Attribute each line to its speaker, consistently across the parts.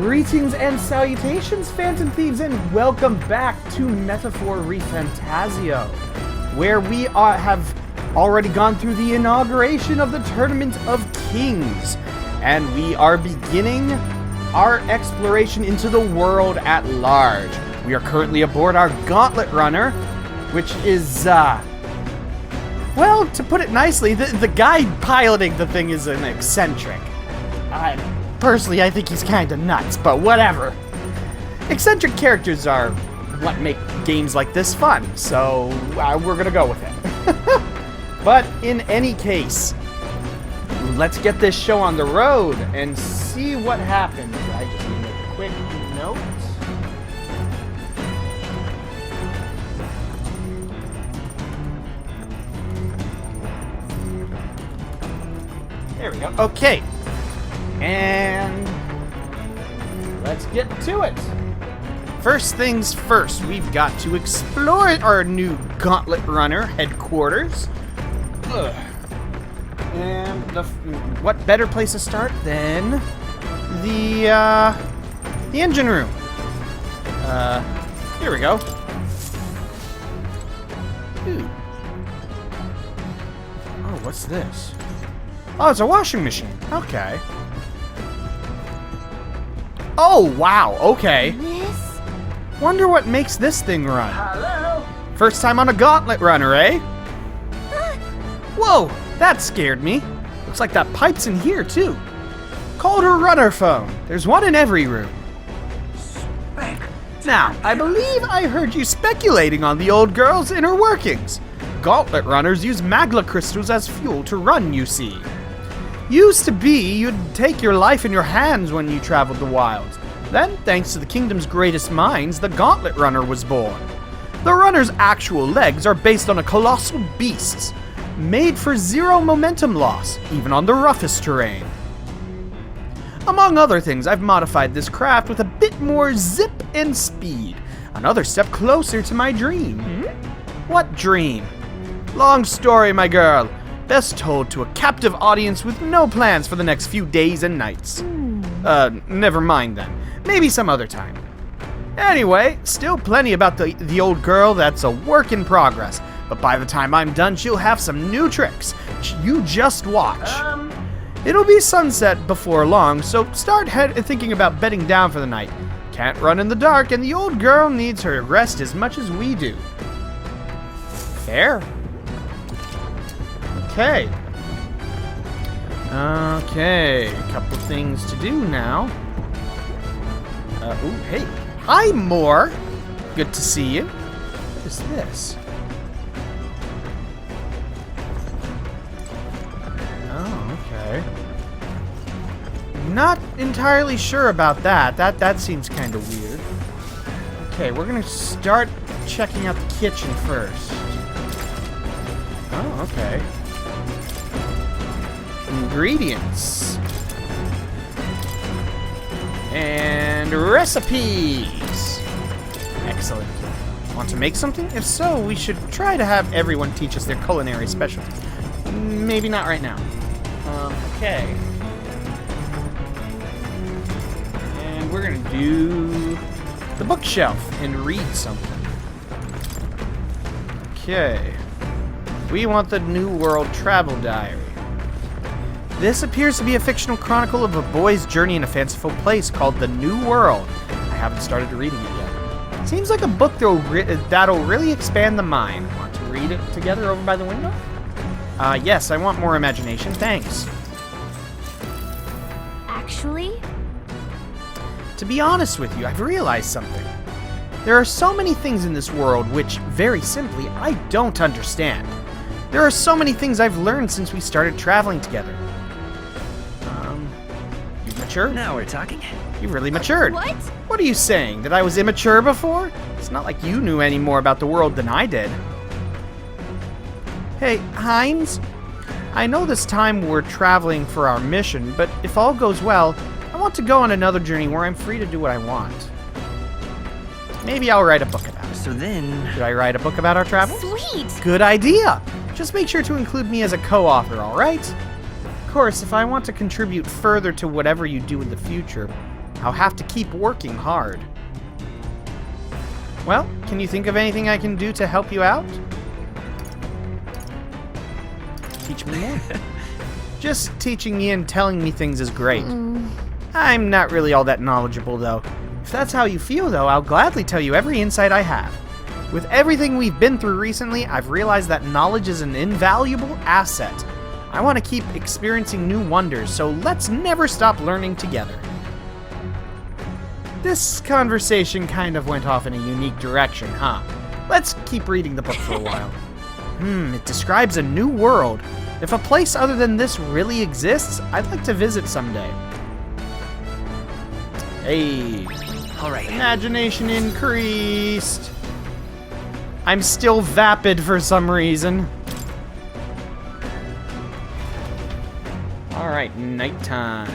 Speaker 1: Greetings and salutations, Phantom Thieves, and welcome back to Metaphor ReFantazio, where we have already gone through the inauguration of the Tournament of Kings, and we are beginning our exploration into the world at large. We are currently aboard our Gauntlet runner, which is, well, to put it nicely, the guy piloting the thing is an eccentric. Personally, I think he's kind of nuts, but whatever. Eccentric characters are what make games like this fun, so we're gonna go with it. But in any case, let's get this show on the road and see what happens. I just need a quick note. There we go. Okay. And let's get to it. First things first, we've got to explore our new Gauntlet Runner headquarters. Ugh. And what better place to start than the engine room? Here we go. Ooh. Oh, what's this? Oh, it's a washing machine. Okay. Oh, wow, okay.
Speaker 2: This?
Speaker 1: Wonder what makes this thing run.
Speaker 3: Hello?
Speaker 1: First time on a Gauntlet runner, eh? Whoa, that scared me. Looks like that pipe's in here, too. Called a runner phone. There's one in every room. Now, I believe I heard you speculating on the old girl's inner workings. Gauntlet runners use magla crystals as fuel to run, you see. Used to be, you'd take your life in your hands when you traveled the wilds. Then, thanks to the kingdom's greatest minds, the Gauntlet Runner was born. The runner's actual legs are based on a colossal beast, made for zero momentum loss, even on the roughest terrain. Among other things, I've modified this craft with a bit more zip and speed, another step closer to my dream. What dream? Long story, my girl. Best told to a captive audience with no plans for the next few days and nights. Never mind then. Maybe some other time. Anyway, still plenty about the old girl that's a work in progress. But by the time I'm done, she'll have some new tricks. You just watch. It'll be sunset before long, so start thinking about bedding down for the night. Can't run in the dark, and the old girl needs her rest as much as we do. Fair. Okay. Okay, a couple things to do now. Ooh, hey. Hi, Moore. Good to see you. What is this? Oh, okay. Not entirely sure about that. That seems kind of weird. Okay, we're gonna start checking out the kitchen first. Oh, okay. Ingredients and recipes. Excellent. Want to make something? If so, we should try to have everyone teach us their culinary specialty. Maybe not right now. Okay. And we're gonna do the bookshelf and read something. Okay. We want the New World Travel Diary. This appears to be a fictional chronicle of a boy's journey in a fanciful place called the New World. I haven't started reading it yet. Seems like a book that'll really expand the mind. Want to read it together over by the window? Yes, I want more imagination, thanks.
Speaker 2: Actually?
Speaker 1: To be honest with you, I've realized something. There are so many things in this world which, very simply, I don't understand. There are so many things I've learned since we started traveling together. You've matured?
Speaker 3: Now we're talking.
Speaker 1: You've really matured.
Speaker 2: What?
Speaker 1: What are you saying? That I was immature before? It's not like you knew any more about the world than I did. Hey, Heinz? I know this time we're traveling for our mission, but if all goes well, I want to go on another journey where I'm free to do what I want. Maybe I'll write a book about it.
Speaker 3: So then...
Speaker 1: Should I write a book about our travels?
Speaker 2: Sweet!
Speaker 1: Good idea! Just make sure to include me as a co-author, alright? Of course, if I want to contribute further to whatever you do in the future, I'll have to keep working hard. Well, can you think of anything I can do to help you out? Teach me more. Just teaching me and telling me things is great. I'm not really all that knowledgeable, though. If that's how you feel, though, I'll gladly tell you every insight I have. With everything we've been through recently, I've realized that knowledge is an invaluable asset. I want to keep experiencing new wonders, so let's never stop learning together. This conversation kind of went off in a unique direction, huh? Let's keep reading the book for a while. It describes a new world. If a place other than this really exists, I'd like to visit someday. Hey.
Speaker 2: All right.
Speaker 1: Imagination increased. I'm still vapid for some reason. All right, nighttime.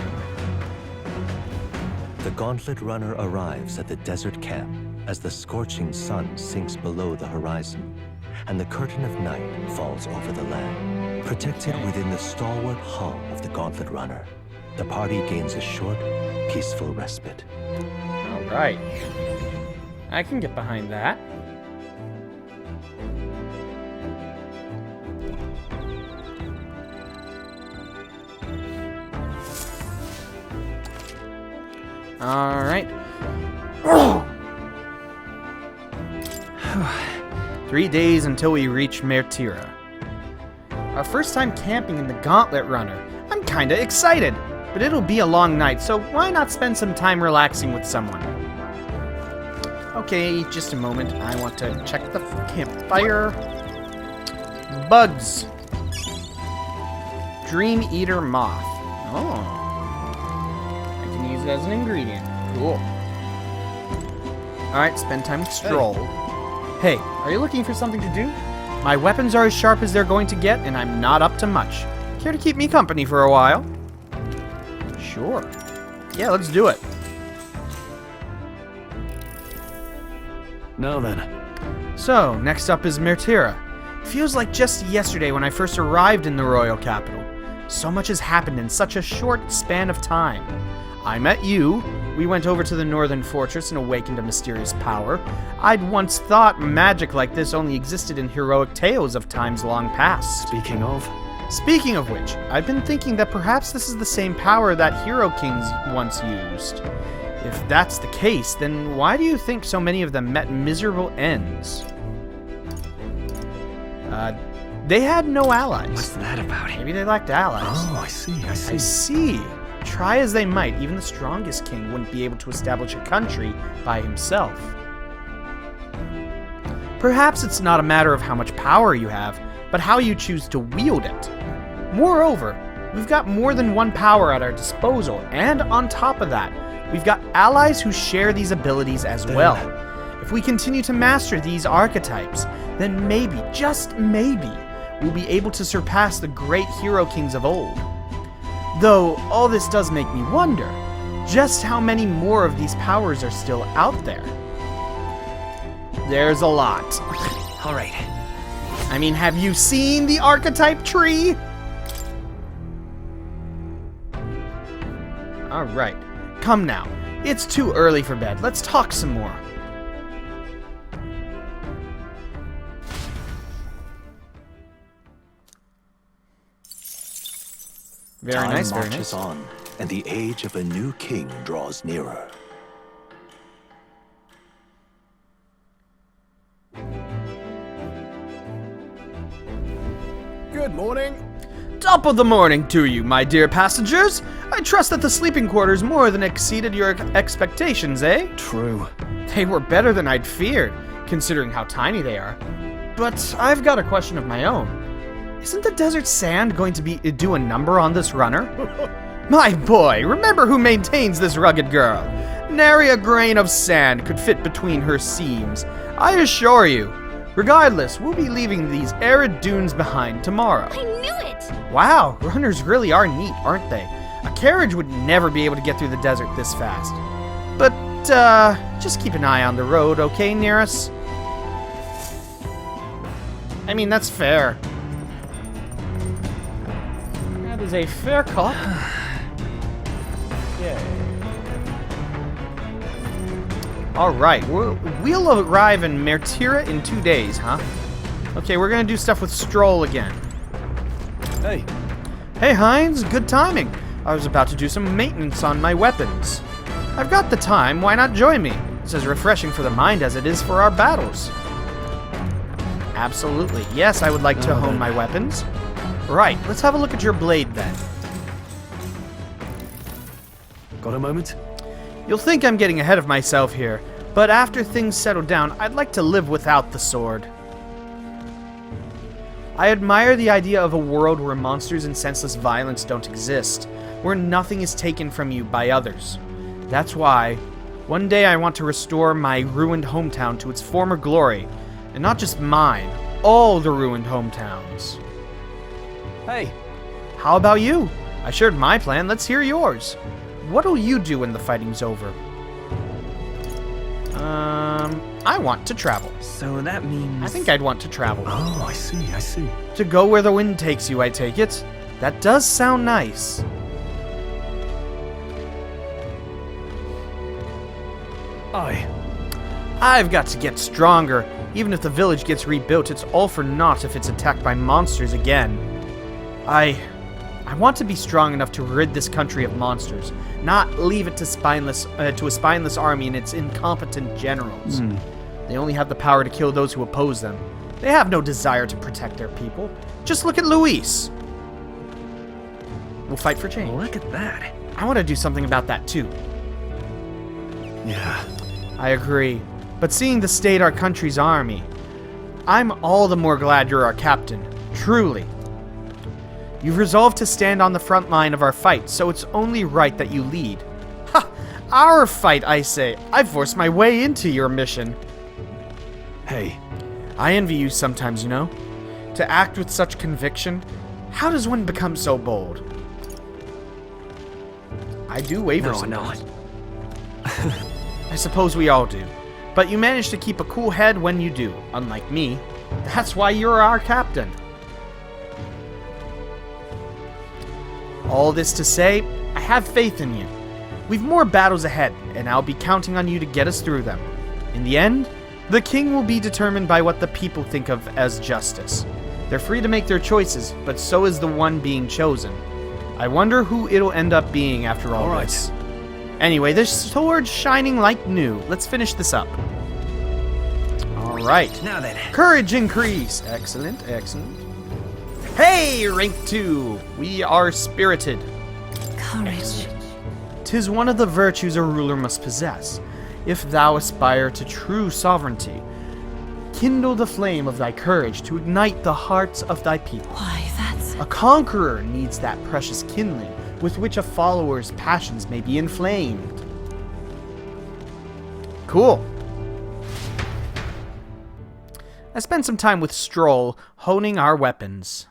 Speaker 3: The Gauntlet runner arrives at the desert camp as the scorching sun sinks below the horizon, and the curtain of night falls over the land. Protected within the stalwart hull of the Gauntlet runner, the party gains a short, peaceful respite.
Speaker 1: All right. I can get behind that. All right. 3 days until we reach Mertira. Our first time camping in the Gauntlet Runner. I'm kinda excited, but it'll be a long night, so why not spend some time relaxing with someone? Okay, just a moment. I want to check the campfire. Bugs. Dream Eater Moth. Oh. Use it as an ingredient. Cool. Alright, spend time with Stroll. Hey, are you looking for something to do? My weapons are as sharp as they're going to get, and I'm not up to much. Care to keep me company for a while? Sure. Yeah, let's do it.
Speaker 2: Now then.
Speaker 1: So, next up is Mertira. Feels like just yesterday when I first arrived in the royal capital. So much has happened in such a short span of time. I met you, we went over to the northern fortress and awakened a mysterious power. I'd once thought magic like this only existed in heroic tales of times long past.
Speaker 2: Speaking of
Speaker 1: which, I've been thinking that perhaps this is the same power that hero kings once used. If that's the case, then why do you think so many of them met miserable ends? They had no allies.
Speaker 2: What's that about?
Speaker 1: Maybe they lacked allies.
Speaker 2: Oh, I see.
Speaker 1: I see. Try as they might, even the strongest king wouldn't be able to establish a country by himself. Perhaps it's not a matter of how much power you have, but how you choose to wield it. Moreover, we've got more than one power at our disposal, and on top of that, we've got allies who share these abilities as well. If we continue to master these archetypes, then maybe, just maybe, we'll be able to surpass the great hero kings of old. Though, all this does make me wonder, just how many more of these powers are still out there? There's a lot.
Speaker 2: All right.
Speaker 1: I mean, have you seen the archetype tree? All right. Come now. It's too early for bed. Let's talk some more. Very nice, very
Speaker 3: Time marches
Speaker 1: nice.
Speaker 3: on, and the age of a new king draws nearer.
Speaker 2: Good morning.
Speaker 1: Top of the morning to you, my dear passengers. I trust that the sleeping quarters more than exceeded your expectations, eh?
Speaker 2: True.
Speaker 1: They were better than I'd feared, considering how tiny they are. But I've got a question of my own. Isn't the desert sand going to do a number on this runner? My boy, remember who maintains this rugged girl. Nary a grain of sand could fit between her seams, I assure you. Regardless, we'll be leaving these arid dunes behind tomorrow.
Speaker 4: I knew it!
Speaker 1: Wow, runners really are neat, aren't they? A carriage would never be able to get through the desert this fast. But, just keep an eye on the road, okay, Nearus? I mean, that's fair. That is a fair call. Yeah. Alright, we'll arrive in Mertira in 2 days, huh? Okay, we're gonna do stuff with Stroll again.
Speaker 2: Hey.
Speaker 1: Hey, Heinz, good timing. I was about to do some maintenance on my weapons. I've got the time, why not join me? It's as refreshing for the mind as it is for our battles. Absolutely. Yes, I would like to hone my weapons. Right, let's have a look at your blade then.
Speaker 2: Got a moment?
Speaker 1: You'll think I'm getting ahead of myself here, but after things settle down, I'd like to live without the sword. I admire the idea of a world where monsters and senseless violence don't exist, where nothing is taken from you by others. That's why, one day I want to restore my ruined hometown to its former glory, and not just mine, all the ruined hometowns.
Speaker 2: Hey.
Speaker 1: How about you? I shared my plan, let's hear yours. What'll you do when the fighting's over? I want to travel.
Speaker 4: So that means...
Speaker 1: I think I'd want to travel.
Speaker 2: Oh, I see.
Speaker 1: To go where the wind takes you, I take it. That does sound nice. I've got to get stronger. Even if the village gets rebuilt, it's all for naught if it's attacked by monsters again. I want to be strong enough to rid this country of monsters, not leave it to a spineless army and its incompetent generals. They only have the power to kill those who oppose them. They have no desire to protect their people. Just look at Luis. We'll fight for change.
Speaker 4: Look at that.
Speaker 1: I want to do something about that too.
Speaker 2: Yeah.
Speaker 1: I agree. But seeing the state our country's army, I'm all the more glad you're our captain. Truly. You've resolved to stand on the front line of our fight, so it's only right that you lead. Ha! Our fight, I say. I forced my way into your mission.
Speaker 2: Hey.
Speaker 1: I envy you sometimes, you know. To act with such conviction, how does one become so bold? I do waver sometimes. I suppose we all do. But you manage to keep a cool head when you do, unlike me. That's why you're our captain. All this to say, I have faith in you. We've more battles ahead, and I'll be counting on you to get us through them. In the end, the king will be determined by what the people think of as justice. They're free to make their choices, but so is the one being chosen. I wonder who it'll end up being after all this. Anyway, this sword's shining like new. Let's finish this up. Alright.
Speaker 4: Now then.
Speaker 1: Courage increase. Excellent, excellent. Hey, rank 2. We are spirited.
Speaker 5: Courage.
Speaker 1: 'Tis one of the virtues a ruler must possess. If thou aspire to true sovereignty, kindle the flame of thy courage to ignite the hearts of thy people.
Speaker 5: Why, that's...
Speaker 1: A conqueror needs that precious kindling with which a follower's passions may be inflamed. Cool. I spent some time with Stroll, honing our weapons.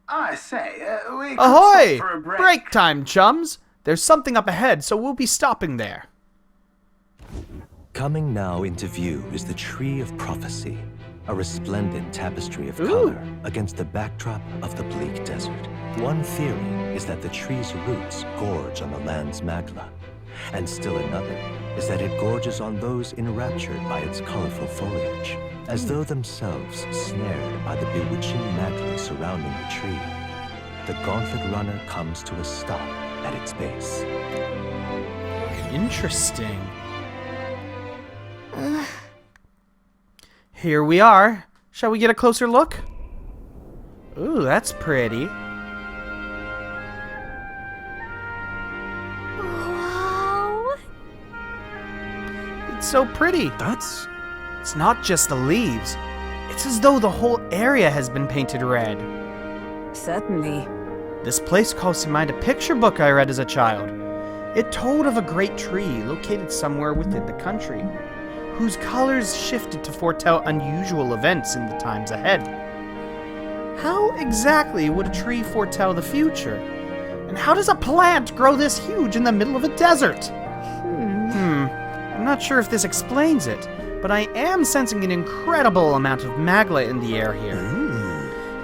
Speaker 6: I say, we could
Speaker 1: Ahoy!
Speaker 6: stop for a break.
Speaker 1: Break time, chums! There's something up ahead, so we'll be stopping there.
Speaker 3: Coming now into view is the Tree of Prophecy, a resplendent tapestry of color against the backdrop of the bleak desert. One theory is that the tree's roots gorge on the land's magla, and still another is that it gorges on those enraptured by its colorful foliage, as though themselves snared by the bewitching magla surrounding the tree. The Gauntlet runner comes to a stop at its base.
Speaker 1: Interesting. Here we are. Shall we get a closer look? Ooh, that's pretty.
Speaker 5: Wow.
Speaker 1: It's so pretty. It's not just the leaves. It's as though the whole area has been painted red.
Speaker 5: Certainly.
Speaker 1: This place calls to mind a picture book I read as a child. It told of a great tree located somewhere within the country, whose colors shifted to foretell unusual events in the times ahead. How exactly would a tree foretell the future? And how does a plant grow this huge in the middle of a desert? I'm not sure if this explains it, but I am sensing an incredible amount of magla in the air here.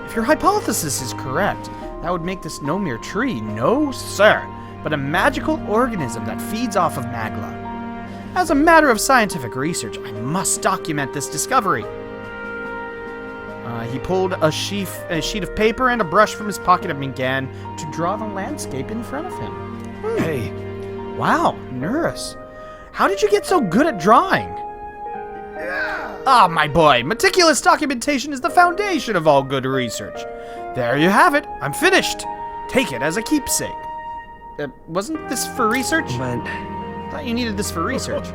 Speaker 1: If your hypothesis is correct, that would make this no mere tree. No, sir. but a magical organism that feeds off of magla. As a matter of scientific research, I must document this discovery. He pulled a sheet of paper and a brush from his pocket and began to draw the landscape in front of him.
Speaker 2: Hey,
Speaker 1: Wow, Nurse. How did you get so good at drawing? Ah, my boy, meticulous documentation is the foundation of all good research. There you have it. I'm finished. Take it as a keepsake. Wasn't this for research?
Speaker 4: But
Speaker 1: Thought you needed this for research.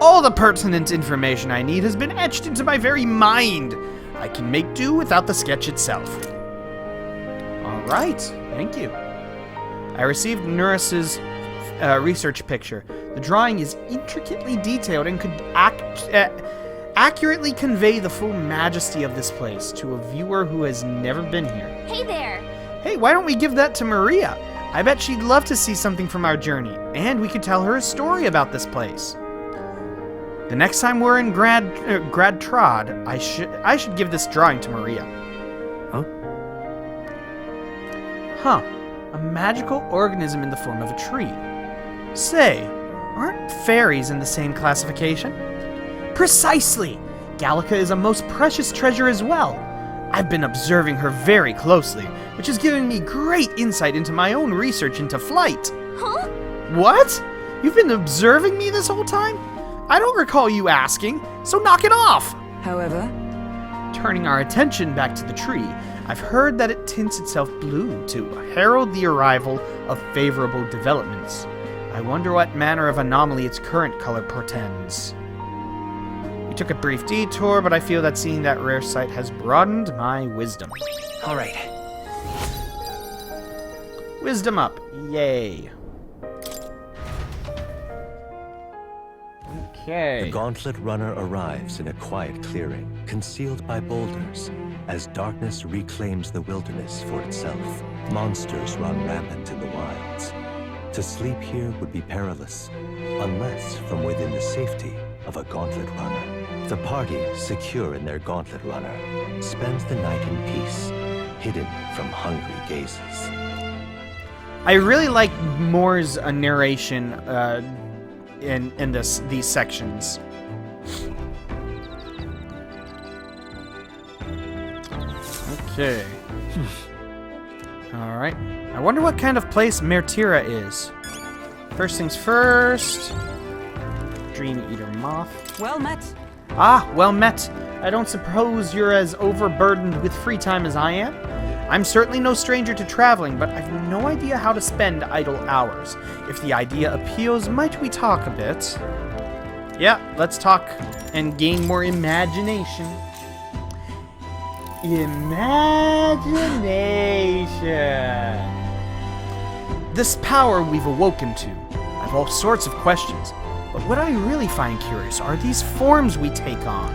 Speaker 1: All the pertinent information I need has been etched into my very mind. I can make do without the sketch itself. All right, thank you. I received Nurse's research picture. The drawing is intricately detailed and could accurately convey the full majesty of this place to a viewer who has never been here.
Speaker 6: Hey there!
Speaker 1: Hey, why don't we give that to Maria? I bet she'd love to see something from our journey, and we could tell her a story about this place. The next time we're in Grad Trod, I should give this drawing to Maria.
Speaker 2: Huh?
Speaker 1: Huh. A magical organism in the form of a tree. Say, aren't fairies in the same classification? Precisely! Gallica is a most precious treasure as well. I've been observing her very closely, which is giving me great insight into my own research into flight.
Speaker 6: Huh?
Speaker 1: What? You've been observing me this whole time? I don't recall you asking, so knock it off!
Speaker 5: However,
Speaker 1: Turning our attention back to the tree, I've heard that it tints itself blue to herald the arrival of favorable developments. I wonder what manner of anomaly its current color portends. We took a brief detour, but I feel that seeing that rare sight has broadened my wisdom.
Speaker 4: all right.
Speaker 1: Wisdom up. Yay.
Speaker 3: The
Speaker 1: Okay.
Speaker 3: Gauntlet runner arrives in a quiet clearing, concealed by boulders, as darkness reclaims the wilderness for itself. Monsters run rampant in the wilds. To sleep here would be perilous, unless from within the safety of a Gauntlet runner. The party, secure in their Gauntlet runner, spends the night in peace, hidden from hungry gazes.
Speaker 1: I really like Moore's narration in these sections. Okay. All right. I wonder what kind of place Mertira is. First things first. Dream Eater Moth.
Speaker 5: well met.
Speaker 1: Ah, well met. I don't suppose you're as overburdened with free time as I am? I'm certainly no stranger to traveling, but I've no idea how to spend idle hours. If the idea appeals, might we talk a bit? Yeah, let's talk and gain more imagination. Imagination. This power we've awoken to. I've all sorts of questions, but what I really find curious are these forms we take on.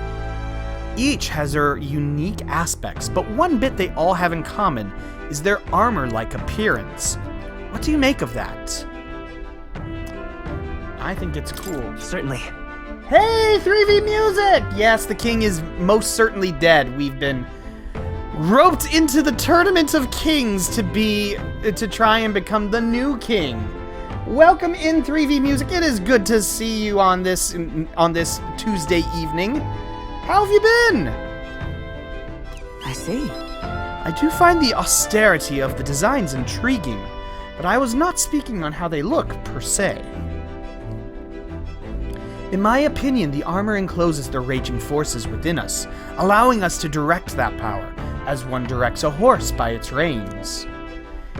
Speaker 1: Each has their unique aspects, but one bit they all have in common is their armor-like appearance. What do you make of that? I think it's cool.
Speaker 4: Certainly.
Speaker 1: Hey, 3V Music! Yes, the king is most certainly dead. We've been roped into the Tournament of Kings to try and become the new king. Welcome in, 3V Music. It is good to see you on this Tuesday evening. How have you been?
Speaker 5: I see.
Speaker 1: I do find the austerity of the designs intriguing, but I was not speaking on how they look, per se. In my opinion, the armor encloses the raging forces within us, allowing us to direct that power, as one directs a horse by its reins.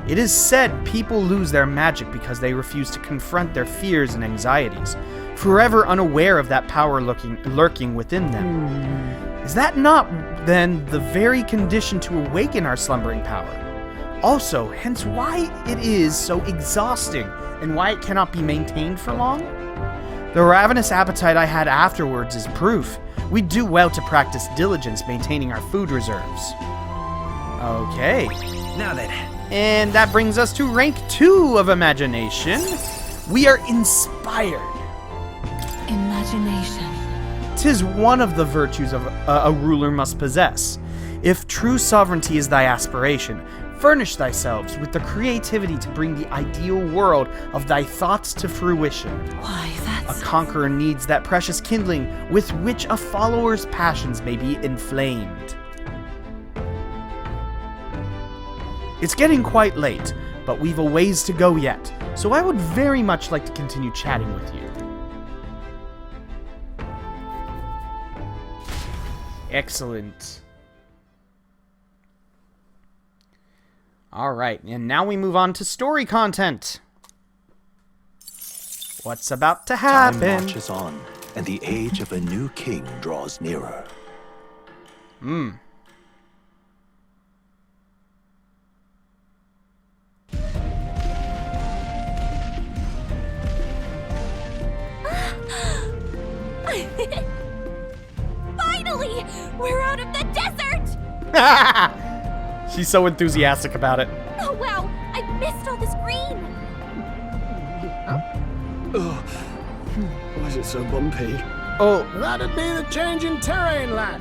Speaker 1: It is said people lose their magic because they refuse to confront their fears and anxieties, forever unaware of that power lurking within them. Is that not, then, the very condition to awaken our slumbering power? Also, hence why it is so exhausting, and why it cannot be maintained for long? The ravenous appetite I had afterwards is proof. We do well to practice diligence maintaining our food reserves. Okay.
Speaker 4: Now then.
Speaker 1: And that brings us to rank 2 of imagination. We are inspired.
Speaker 5: Imagination.
Speaker 1: 'Tis one of the virtues of a ruler must possess. If true sovereignty is thy aspiration, Furnish thyself with the creativity to bring the ideal world of thy thoughts to fruition.
Speaker 5: Why,
Speaker 1: A
Speaker 5: that's...
Speaker 1: conqueror needs that precious kindling with which a follower's passions may be inflamed. It's getting quite late, but we've a ways to go yet, so I would very much like to continue chatting with you. Excellent. Alright, and now we move on to story content. What's about to
Speaker 3: Time
Speaker 1: happen?
Speaker 3: marches on, and the age of a new king draws nearer.
Speaker 6: Finally! We're out of the desert!
Speaker 1: She's so enthusiastic about it.
Speaker 6: Oh wow, I missed all this green!
Speaker 2: Why is it so bumpy?
Speaker 1: Oh,
Speaker 7: That'd be the change in terrain, lad.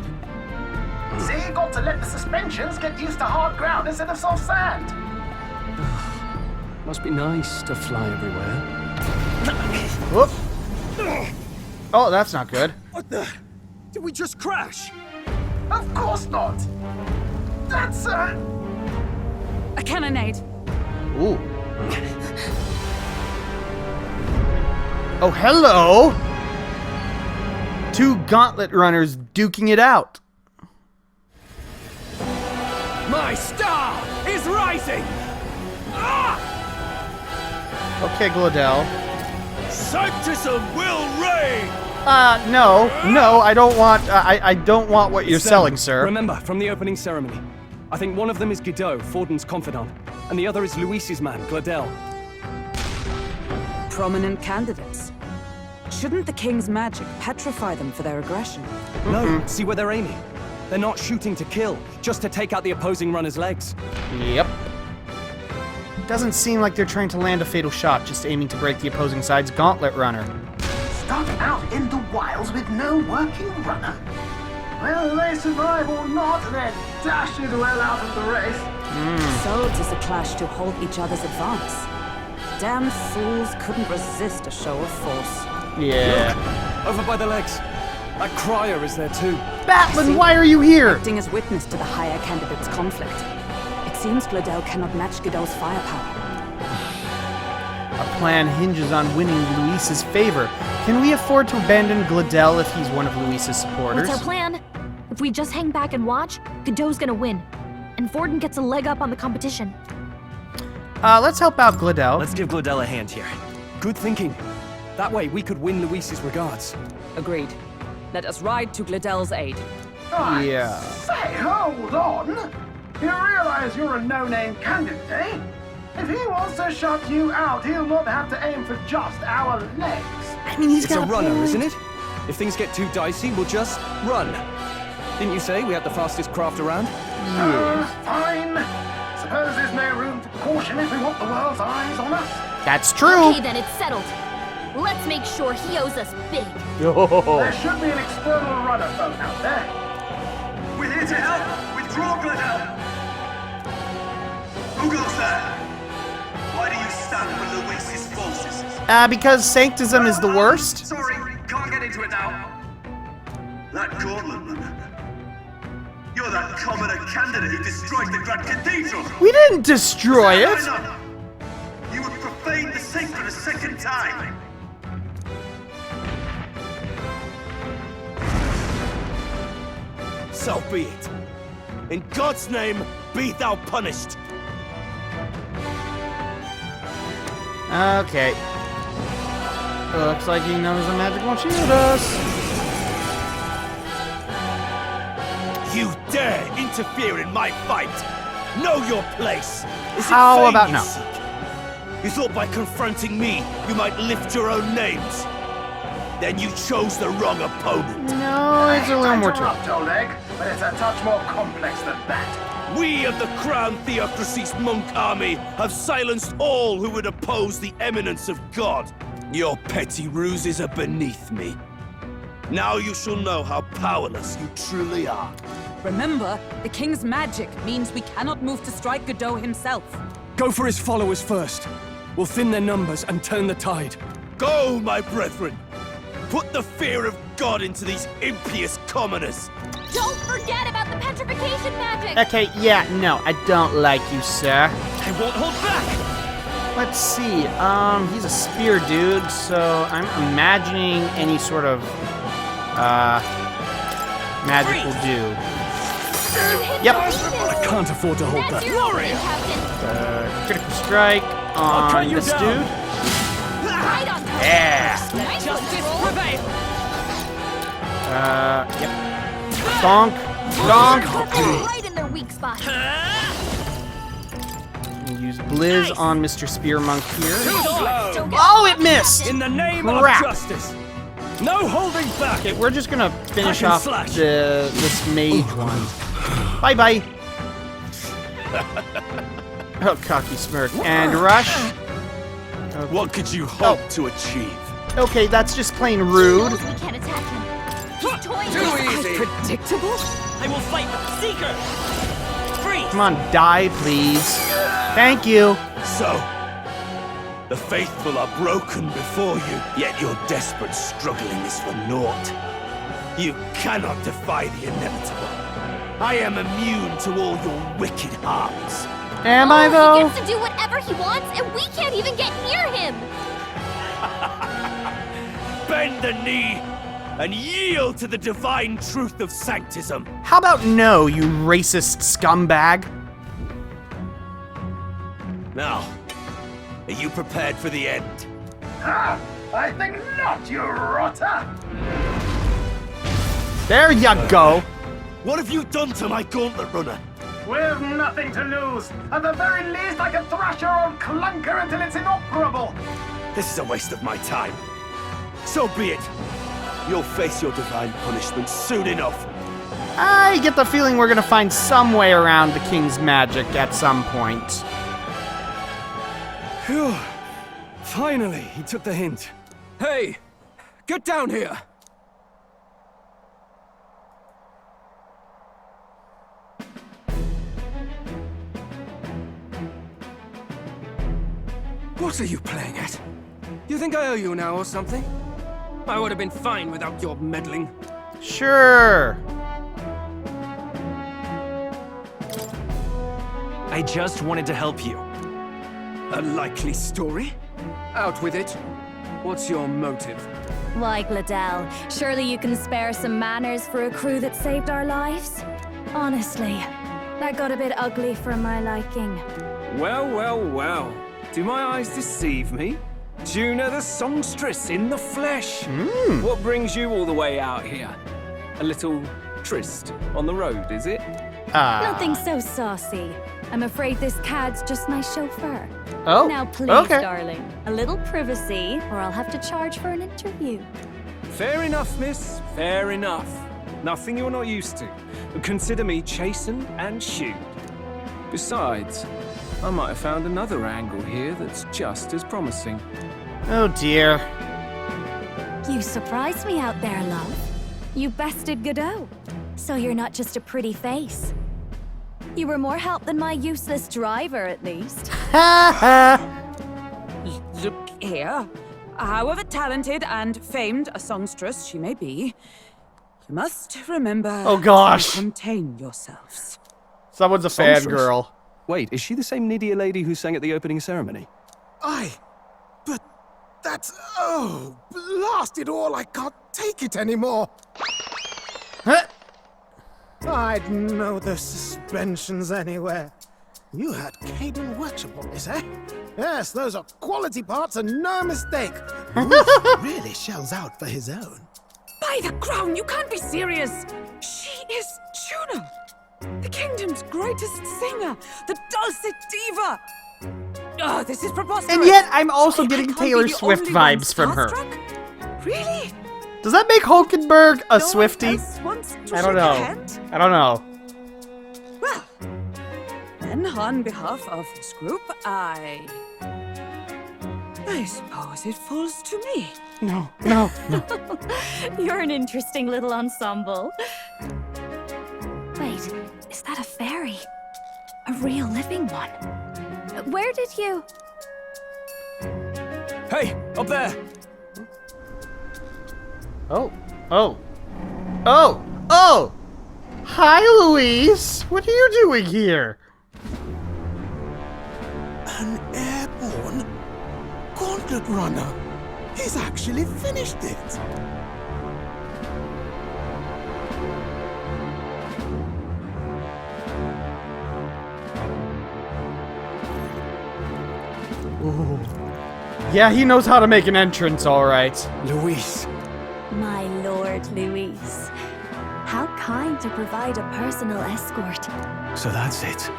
Speaker 7: See, you got to let the suspensions get used to hard ground instead of soft sand.
Speaker 2: Must be nice to fly everywhere.
Speaker 1: whoop. Oh, that's not good.
Speaker 7: What the? Did we just crash? Of course not. That's
Speaker 5: A cannonade.
Speaker 1: Ooh. Oh, hello! Two Gauntlet runners duking it out.
Speaker 7: My star is rising.
Speaker 1: Okay, Glodell.
Speaker 7: Sanctism will reign.
Speaker 1: No, I don't want. I don't want what you're
Speaker 2: It's them.
Speaker 1: selling, sir.
Speaker 2: Remember, from the opening ceremony. I think one of them is Guido, Forden's confidant, and the other is Luis's man, Glodell.
Speaker 5: Prominent candidates. Shouldn't the king's magic petrify them for their aggression?
Speaker 2: No, see where they're aiming. They're not shooting to kill, just to take out the opposing runner's legs.
Speaker 1: Yep. Doesn't seem like they're trying to land a fatal shot, just aiming to break the opposing side's Gauntlet runner.
Speaker 7: Stuck out in the wilds with no working runner. Whether they survive or not, they're dashed well out of the race.
Speaker 5: So 'tis a clash to halt each other's advance. Damn fools couldn't resist a show of force.
Speaker 1: Yeah.
Speaker 2: Over by the legs. That crier is there too.
Speaker 1: Batlin, why are you here?
Speaker 5: Acting as witness to the higher candidate's conflict. It seems Glodell cannot match Guido's firepower.
Speaker 1: Our plan hinges on winning Luis's favor. Can we afford to abandon Glodell if he's one of Luis's supporters?
Speaker 6: What's our plan? If we just hang back and watch, Godot's gonna win. And Forden gets a leg up on the competition.
Speaker 1: Let's help out Glodell.
Speaker 4: Let's give Glodell a hand here.
Speaker 2: Good thinking. That way we could win Luis's regards.
Speaker 5: Agreed. Let us ride to Glodell's aid.
Speaker 1: Yeah.
Speaker 7: Say, hold on. You realize you're a no-name candidate, eh? If he wants to shut you out, he'll not have to aim for just our legs.
Speaker 1: I mean, he's
Speaker 2: It's
Speaker 1: got
Speaker 2: a runner,
Speaker 1: point.
Speaker 2: isn't it? If things get too dicey, we'll just run. Didn't you say we had the fastest craft around?
Speaker 7: Fine. Suppose there's no room for caution if we want the world's eyes on us.
Speaker 1: That's true.
Speaker 6: Okay, then it's settled. Let's make sure he owes us big.
Speaker 7: There should be an external rudder phone out there.
Speaker 8: We're here to help! Withdraw, Glodell! Who goes there? Why do you stand for Luis's forces?
Speaker 1: Because Sanctism is the worst.
Speaker 8: Sorry, can't get into it now. That Gauntlet runner. You're that commoner candidate who destroyed the Grand Cathedral!
Speaker 1: We didn't destroy
Speaker 8: No,
Speaker 1: it.
Speaker 8: no, no. You would profane the sacred a second time!
Speaker 7: So be it. In God's name, be thou punished.
Speaker 1: Okay. Looks like he knows the magic won't shield us.
Speaker 7: You dare interfere in my fight. Know your place. Is it
Speaker 1: How
Speaker 7: fame
Speaker 1: about
Speaker 7: you
Speaker 1: no?
Speaker 7: seek? You thought by confronting me, you might lift your own names. Then you chose the wrong opponent.
Speaker 1: No, it's a little more to it.
Speaker 7: old egg, but it's a touch more complex than that. We of the Crown Theocracy's monk army have silenced all who would oppose the eminence of God. Your petty ruses are beneath me. Now you shall know how powerless you truly are.
Speaker 5: Remember, the king's magic means we cannot move to strike Godot himself.
Speaker 2: Go for his followers first. We'll thin their numbers and turn the tide.
Speaker 7: Go, my brethren! Put the fear of God into these impious commoners!
Speaker 6: Don't forget about the petrification magic!
Speaker 1: Okay, yeah, no, I don't like you, sir.
Speaker 2: I won't hold back!
Speaker 1: Let's see, he's a spear dude, so I'm imagining any sort of, magic will do. Yep.
Speaker 2: I can't afford to hold
Speaker 6: That's
Speaker 2: back.
Speaker 6: your opening, Captain.
Speaker 1: Critical strike
Speaker 2: cut
Speaker 1: on
Speaker 2: you
Speaker 1: this
Speaker 2: down.
Speaker 1: dude.
Speaker 6: Right on time.
Speaker 1: Yeah.
Speaker 6: Nice
Speaker 5: Justice
Speaker 6: roll.
Speaker 5: prevail!
Speaker 1: Yep. Donk. Donk.
Speaker 6: Right in their weak spot.
Speaker 1: Use Blizz on Mr. Spear Monk here.
Speaker 6: Don't get
Speaker 1: Oh, it missed!
Speaker 2: In the name
Speaker 1: Crap.
Speaker 2: of justice! No holding back!
Speaker 1: Okay, we're just gonna finish
Speaker 2: Hack and
Speaker 1: off
Speaker 2: slash.
Speaker 1: this mage one. Bye bye. Oh, cocky smirk. And rush.
Speaker 7: What could you hope to achieve?
Speaker 1: Okay, that's just plain
Speaker 6: He
Speaker 1: rude.
Speaker 6: knows we can't attack him. He's toying
Speaker 2: Too
Speaker 6: with us.
Speaker 2: easy.
Speaker 5: Predictable?
Speaker 2: I will fight Seeker! Free!
Speaker 1: Come on, die, please. Thank you.
Speaker 7: So, the faithful are broken before you, yet your desperate struggling is for naught. You cannot defy the inevitable. I am immune to all your wicked harms.
Speaker 1: Am I,
Speaker 6: He
Speaker 1: though?
Speaker 6: gets to do whatever he wants, and we can't even get near him.
Speaker 7: Bend the knee and yield to the divine truth of sanctism.
Speaker 1: How about no, you racist scumbag?
Speaker 7: Now, are you prepared for the end?
Speaker 8: I think not, you rotter!
Speaker 1: There you go.
Speaker 7: What have you done to my gauntlet runner?
Speaker 8: We've nothing to lose. At the very least, I can thrash your old clunker until it's inoperable.
Speaker 7: This is a waste of my time. So be it. You'll face your divine punishment soon enough.
Speaker 1: I get the feeling we're gonna find some way around the king's magic at some point.
Speaker 2: Phew. Finally, he took the hint. Hey! Get down here! What are you playing at? You think I owe you now or something? I would have been fine without your meddling.
Speaker 1: Sure.
Speaker 4: I just wanted to help you.
Speaker 2: A likely story? Out with it. What's your motive?
Speaker 6: Why, Gladell, surely you can spare some manners for a crew that saved our lives? Honestly, that got a bit ugly for my liking.
Speaker 2: Well, well, well. Do my eyes deceive me? Juna the songstress in the flesh. What brings you all the way out here? A little tryst on the road, is it?
Speaker 6: Nothing so saucy. I'm afraid this cad's just my chauffeur.
Speaker 1: Oh,
Speaker 6: Now please,
Speaker 1: okay.
Speaker 6: darling, a little privacy, or I'll have to charge for an interview.
Speaker 2: Fair enough, miss. Fair enough. Nothing you're not used to. But consider me chastened and shooed. Besides, I might have found another angle here that's just as promising.
Speaker 1: Oh dear.
Speaker 6: You surprised me out there, love. You bested Godot. So you're not just a pretty face. You were more help than my useless driver, at least.
Speaker 5: Look here. However talented and famed a songstress she may be, you must remember
Speaker 1: Oh, gosh.
Speaker 5: to contain yourselves.
Speaker 1: Someone's a
Speaker 2: Songstress?
Speaker 1: fangirl.
Speaker 2: Wait, is she the same Nydia lady who sang at the opening ceremony?
Speaker 9: Aye, but that's... Oh, blast it all, I can't take it anymore.
Speaker 1: Huh?
Speaker 9: I'd know the suspensions anywhere. You had Caden Workshop, eh? Yes, those are quality parts and no mistake. Ruth really shells out for his own.
Speaker 5: By the crown, you can't be serious! She is Juno! The kingdom's greatest singer! The dulcet diva! Oh, this is preposterous!
Speaker 1: And yet, I'm also
Speaker 5: I
Speaker 1: getting
Speaker 5: can't
Speaker 1: Taylor
Speaker 5: be the
Speaker 1: Swift
Speaker 5: only one
Speaker 1: vibes from her.
Speaker 5: starstruck? Really?
Speaker 1: Does that make Hulkenberg a
Speaker 5: No one
Speaker 1: Swiftie?
Speaker 5: else wants to
Speaker 1: I don't
Speaker 5: shake
Speaker 1: know.
Speaker 5: your hand?
Speaker 1: I don't know.
Speaker 5: Well, then on behalf of this group, I suppose it falls to me.
Speaker 1: No.
Speaker 6: You're an interesting little ensemble. Wait, Wait, is that a fairy? A real living one? Where did you...
Speaker 2: Hey, up there!
Speaker 1: Oh. Oh. Oh! Oh! Hi, Louise! What are you doing here?
Speaker 9: An airborne Gauntlet runner. He's actually finished it.
Speaker 1: Ooh. Yeah, he knows how to make an entrance, all right.
Speaker 2: Luis.
Speaker 6: My Lord Luis. How kind to provide a personal escort.
Speaker 10: So that's it.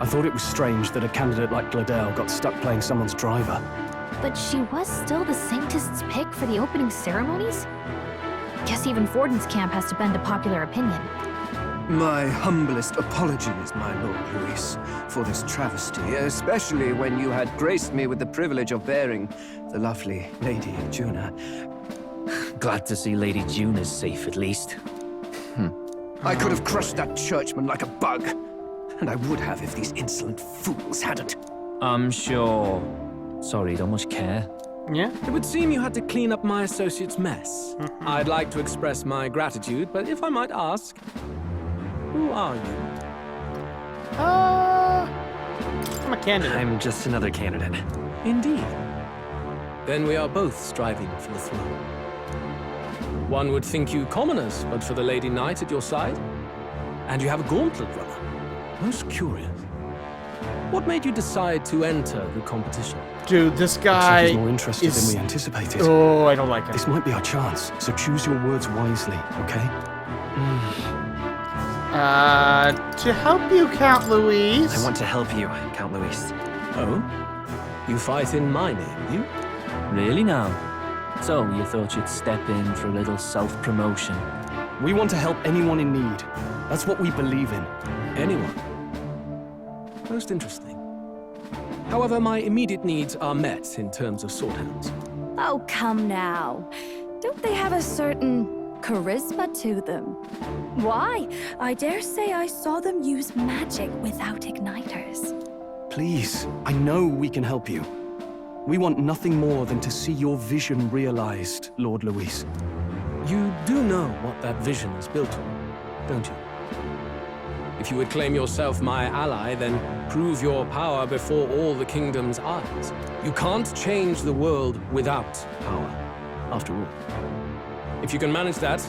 Speaker 10: I thought it was strange that a candidate like Gladel got stuck playing someone's driver.
Speaker 11: But she was still the Sanctist's pick for the opening ceremonies? Guess even Forden's camp has to bend to popular opinion.
Speaker 12: My humblest apologies, my Lord Luis, for this travesty, especially when you had graced me with the privilege of bearing the lovely Lady Juna.
Speaker 4: Glad to see Lady June is safe, at least.
Speaker 12: I could have crushed that churchman like a bug, and I would have if these insolent fools hadn't.
Speaker 4: I'm sure. Sorry, don't much care.
Speaker 1: Yeah?
Speaker 2: It would seem you had to clean up my associate's mess. I'd like to express my gratitude, but if I might ask, who are you?
Speaker 1: I'm a candidate.
Speaker 4: I'm just another candidate.
Speaker 2: Indeed. Then we are both striving for the throne. One would think you commoners, but for the Lady Knight at your side. And you have a Gauntlet runner. Most curious. What made you decide to enter the competition?
Speaker 1: Dude, this
Speaker 10: Looks like
Speaker 1: guy
Speaker 10: he's more interested
Speaker 1: is...
Speaker 10: than we anticipated.
Speaker 1: Oh, I don't like him.
Speaker 10: This might be our chance, so choose your words wisely, okay?
Speaker 1: To help you, Count Louise.
Speaker 4: I want to help you, Count Luis.
Speaker 2: Oh? You fight in my name, you?
Speaker 4: Really now? So, you thought you'd step in for a little self-promotion?
Speaker 10: We want to help anyone in need. That's what we believe in.
Speaker 2: Anyone? Most interesting. However, my immediate needs are met in terms of swordhands.
Speaker 6: Oh, come now. Don't they have a certain charisma to them? Why? I dare say I saw them use magic without igniters.
Speaker 10: Please, I know we can help you. We want nothing more than to see your vision realized, Lord Luis.
Speaker 2: You do know what that vision is built on, don't you? If you would claim yourself my ally, then prove your power before all the kingdom's eyes. You can't change the world without power, after all. If you can manage that,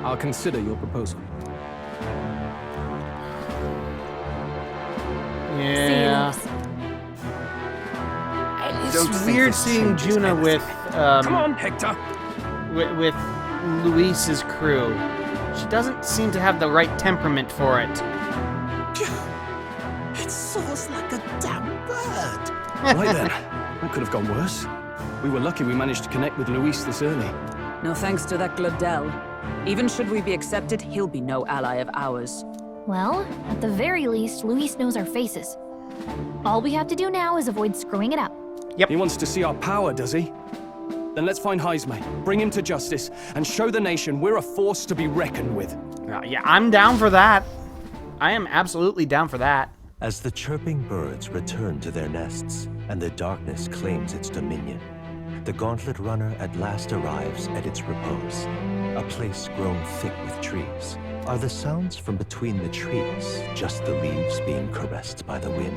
Speaker 2: I'll consider your proposal.
Speaker 1: Yeah.
Speaker 6: See you,
Speaker 1: It's weird seeing Juna with,
Speaker 12: Come on, Hector!
Speaker 1: with Luis's crew. She doesn't seem to have the right temperament for it.
Speaker 9: It soars like a damn bird.
Speaker 10: Right then, that could have gone worse. We were lucky we managed to connect with Luis this early.
Speaker 5: No thanks to that Gladel. Even should we be accepted, he'll be no ally of ours.
Speaker 11: Well, at the very least, Luis knows our faces. All we have to do now is avoid screwing it up.
Speaker 10: He wants to see our power, does he? Then let's find Heisme, bring him to justice, and show the nation we're a force to be reckoned with.
Speaker 1: Yeah, I'm down for that. I am absolutely down for that.
Speaker 3: As the chirping birds return to their nests and the darkness claims its dominion, the Gauntlet Runner at last arrives at its repose, a place grown thick with trees. Are the sounds from between the trees just the leaves being caressed by the wind?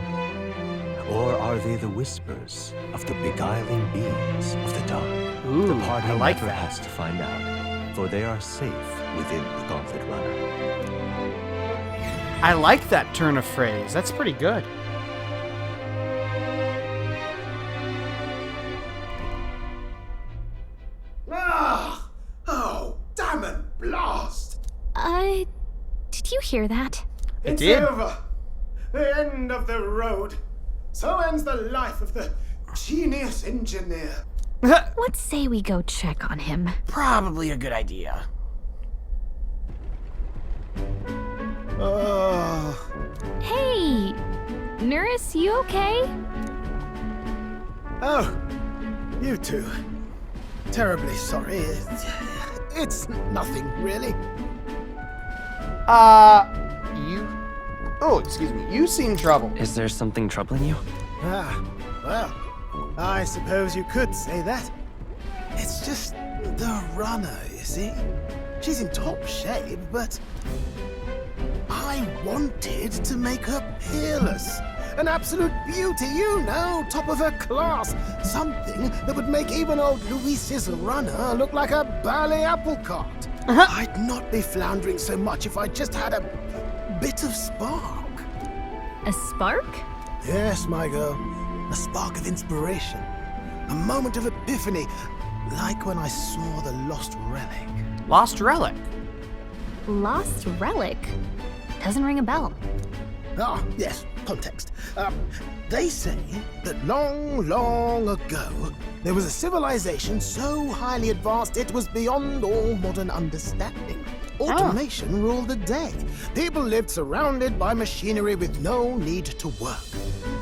Speaker 3: Or are they the whispers of the beguiling beings of the dark?
Speaker 1: Ooh,
Speaker 3: the party
Speaker 1: I like
Speaker 3: never
Speaker 1: that.
Speaker 3: has to find out, for they are safe within the Gauntlet Runner.
Speaker 1: I like that turn of phrase. That's pretty good.
Speaker 9: Ah! Oh, damn it, blast!
Speaker 11: Did you hear that?
Speaker 1: It
Speaker 9: It's
Speaker 1: did.
Speaker 9: over. The end of the road. So ends the life of the genius engineer.
Speaker 11: Let's say we go check on him.
Speaker 1: Probably a good idea.
Speaker 9: Oh,
Speaker 11: Hey! Nurse, you okay?
Speaker 9: oh, you two. Terribly sorry. It's nothing, really.
Speaker 1: You Oh, excuse me. You seem troubled.
Speaker 4: Is there something troubling you?
Speaker 9: Ah, well, I suppose you could say that. It's just the runner, you see. She's in top shape, but I wanted to make her peerless. An absolute beauty, you know, top of her class. Something that would make even old Luis's runner look like a ballet apple cart. I'd not be floundering so much if I just had a bit of spark.
Speaker 11: A spark?
Speaker 9: Yes, my girl. A spark of inspiration. A moment of epiphany, like when I saw the lost relic.
Speaker 1: Lost relic?
Speaker 11: Lost relic? Doesn't ring a bell.
Speaker 9: Ah, yes, context. They say that long, long ago, there was a civilization so highly advanced it was beyond all modern understanding. Automation ruled the day. People lived surrounded by machinery with no need to work.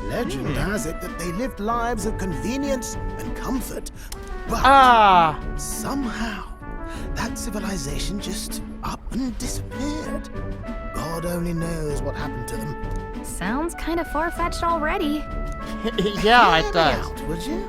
Speaker 9: Legend has it that they lived lives of convenience and comfort. But somehow, that civilization just up and disappeared. God only knows what happened to them.
Speaker 11: Sounds kind of far-fetched already.
Speaker 1: Yeah,
Speaker 9: Hear
Speaker 1: it
Speaker 9: me
Speaker 1: does.
Speaker 9: out, would you?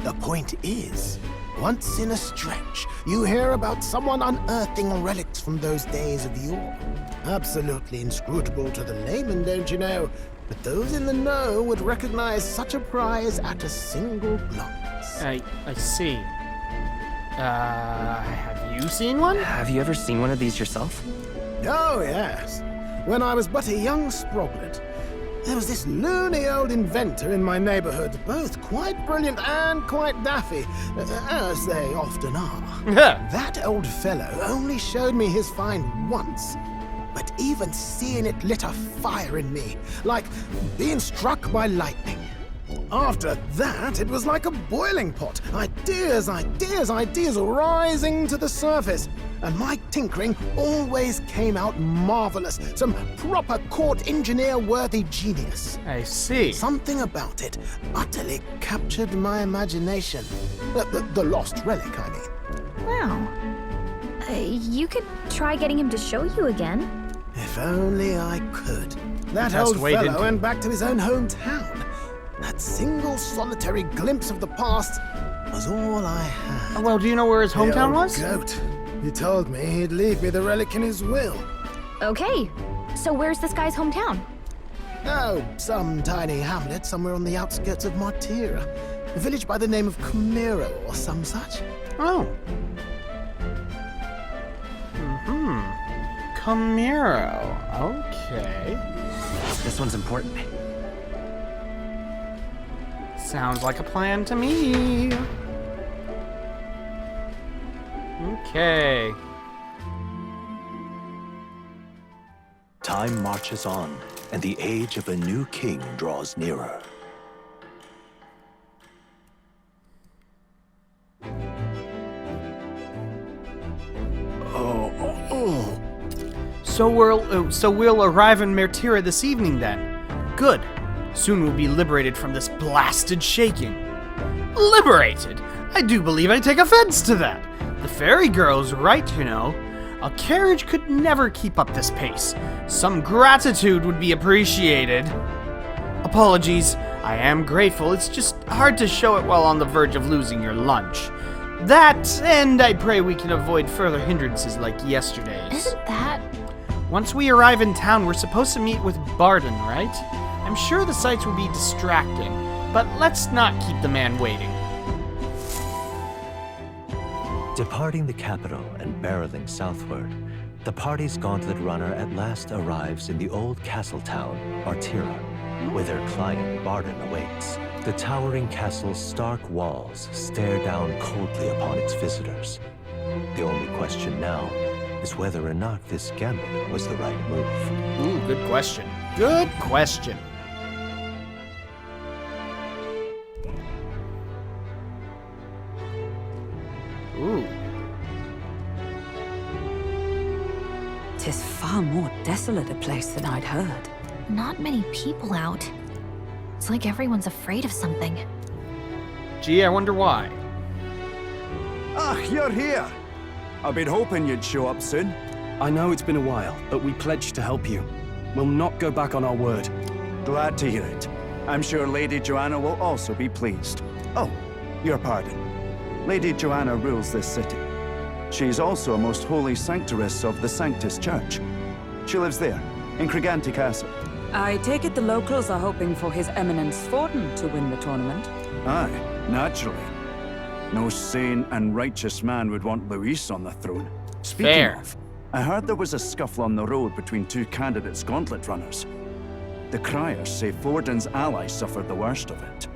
Speaker 9: The point is, once in a stretch, you hear about someone unearthing relics from those days of yore. Absolutely inscrutable to the layman, don't you know? But those in the know would recognize such a prize at a single glance.
Speaker 1: I see. Have you seen one?
Speaker 4: Have you ever seen one of these yourself?
Speaker 9: Oh, yes. When I was but a young sproglet, there was this loony old inventor in my neighborhood, both quite brilliant and quite daffy, as they often are. That old fellow only showed me his find once, but even seeing it lit a fire in me, like being struck by lightning. After that, it was like a boiling pot. Ideas rising to the surface. And my tinkering always came out marvelous. Some proper court engineer-worthy genius.
Speaker 1: I see.
Speaker 9: Something about it utterly captured my imagination. The lost relic, I mean.
Speaker 11: Wow. You could try getting him to show you again.
Speaker 9: If only I could. That
Speaker 1: Just
Speaker 9: old
Speaker 1: waited.
Speaker 9: fellow went back to his own hometown. That single solitary glimpse of the past was all I had.
Speaker 1: Well, do you know where his hometown
Speaker 9: The old
Speaker 1: was?
Speaker 9: Goat. He told me he'd leave me the relic in his will.
Speaker 11: Okay, so where's this guy's hometown?
Speaker 9: Oh, some tiny hamlet somewhere on the outskirts of Martira. A village by the name of Camiro or some such.
Speaker 1: Oh. Camiro. Okay.
Speaker 4: This one's important.
Speaker 1: Sounds like a plan to me. Okay.
Speaker 3: Time marches on, and the age of a new king draws nearer.
Speaker 1: So we'll arrive in Mertira this evening then. Good. Soon we'll be liberated from this blasted shaking. Liberated? I do believe I take offense to that. The fairy girl's right, you know. A carriage could never keep up this pace. Some gratitude would be appreciated. Apologies. I am grateful. It's just hard to show it while on the verge of losing your lunch. That, and I pray we can avoid further hindrances like yesterday's.
Speaker 11: Isn't that...
Speaker 1: Once we arrive in town, we're supposed to meet with Barden, right? I'm sure the sights will be distracting, but let's not keep the man waiting.
Speaker 3: Departing the capital and barreling southward, the party's gauntlet runner at last arrives in the old castle town, Martira, where their client Barden awaits. The towering castle's stark walls stare down coldly upon its visitors. The only question now is whether or not this gambit was the right move.
Speaker 1: Ooh, good question. Good question. Ooh.
Speaker 5: 'Tis far more desolate a place than I'd heard.
Speaker 11: Not many people out. It's like everyone's afraid of something.
Speaker 1: Gee, I wonder why.
Speaker 13: Ah, you're here. I've been hoping you'd show up soon.
Speaker 10: I know it's been a while, but we pledged to help you. We'll not go back on our word.
Speaker 13: Glad to hear it. I'm sure Lady Joanna will also be pleased. Oh, your pardon. Lady Joanna rules this city. She's also a most holy sanctoress of the Sanctus Church. She lives there, in Criganti Castle.
Speaker 5: I take it the locals are hoping for His Eminence Forden to win the tournament.
Speaker 13: Aye, naturally. No sane and righteous man would want Luis on the throne. Speaking
Speaker 1: Fair.
Speaker 13: of, I heard there was a scuffle on the road between two candidates Gauntlet runners. The criers say Forden's allies suffered the worst of it.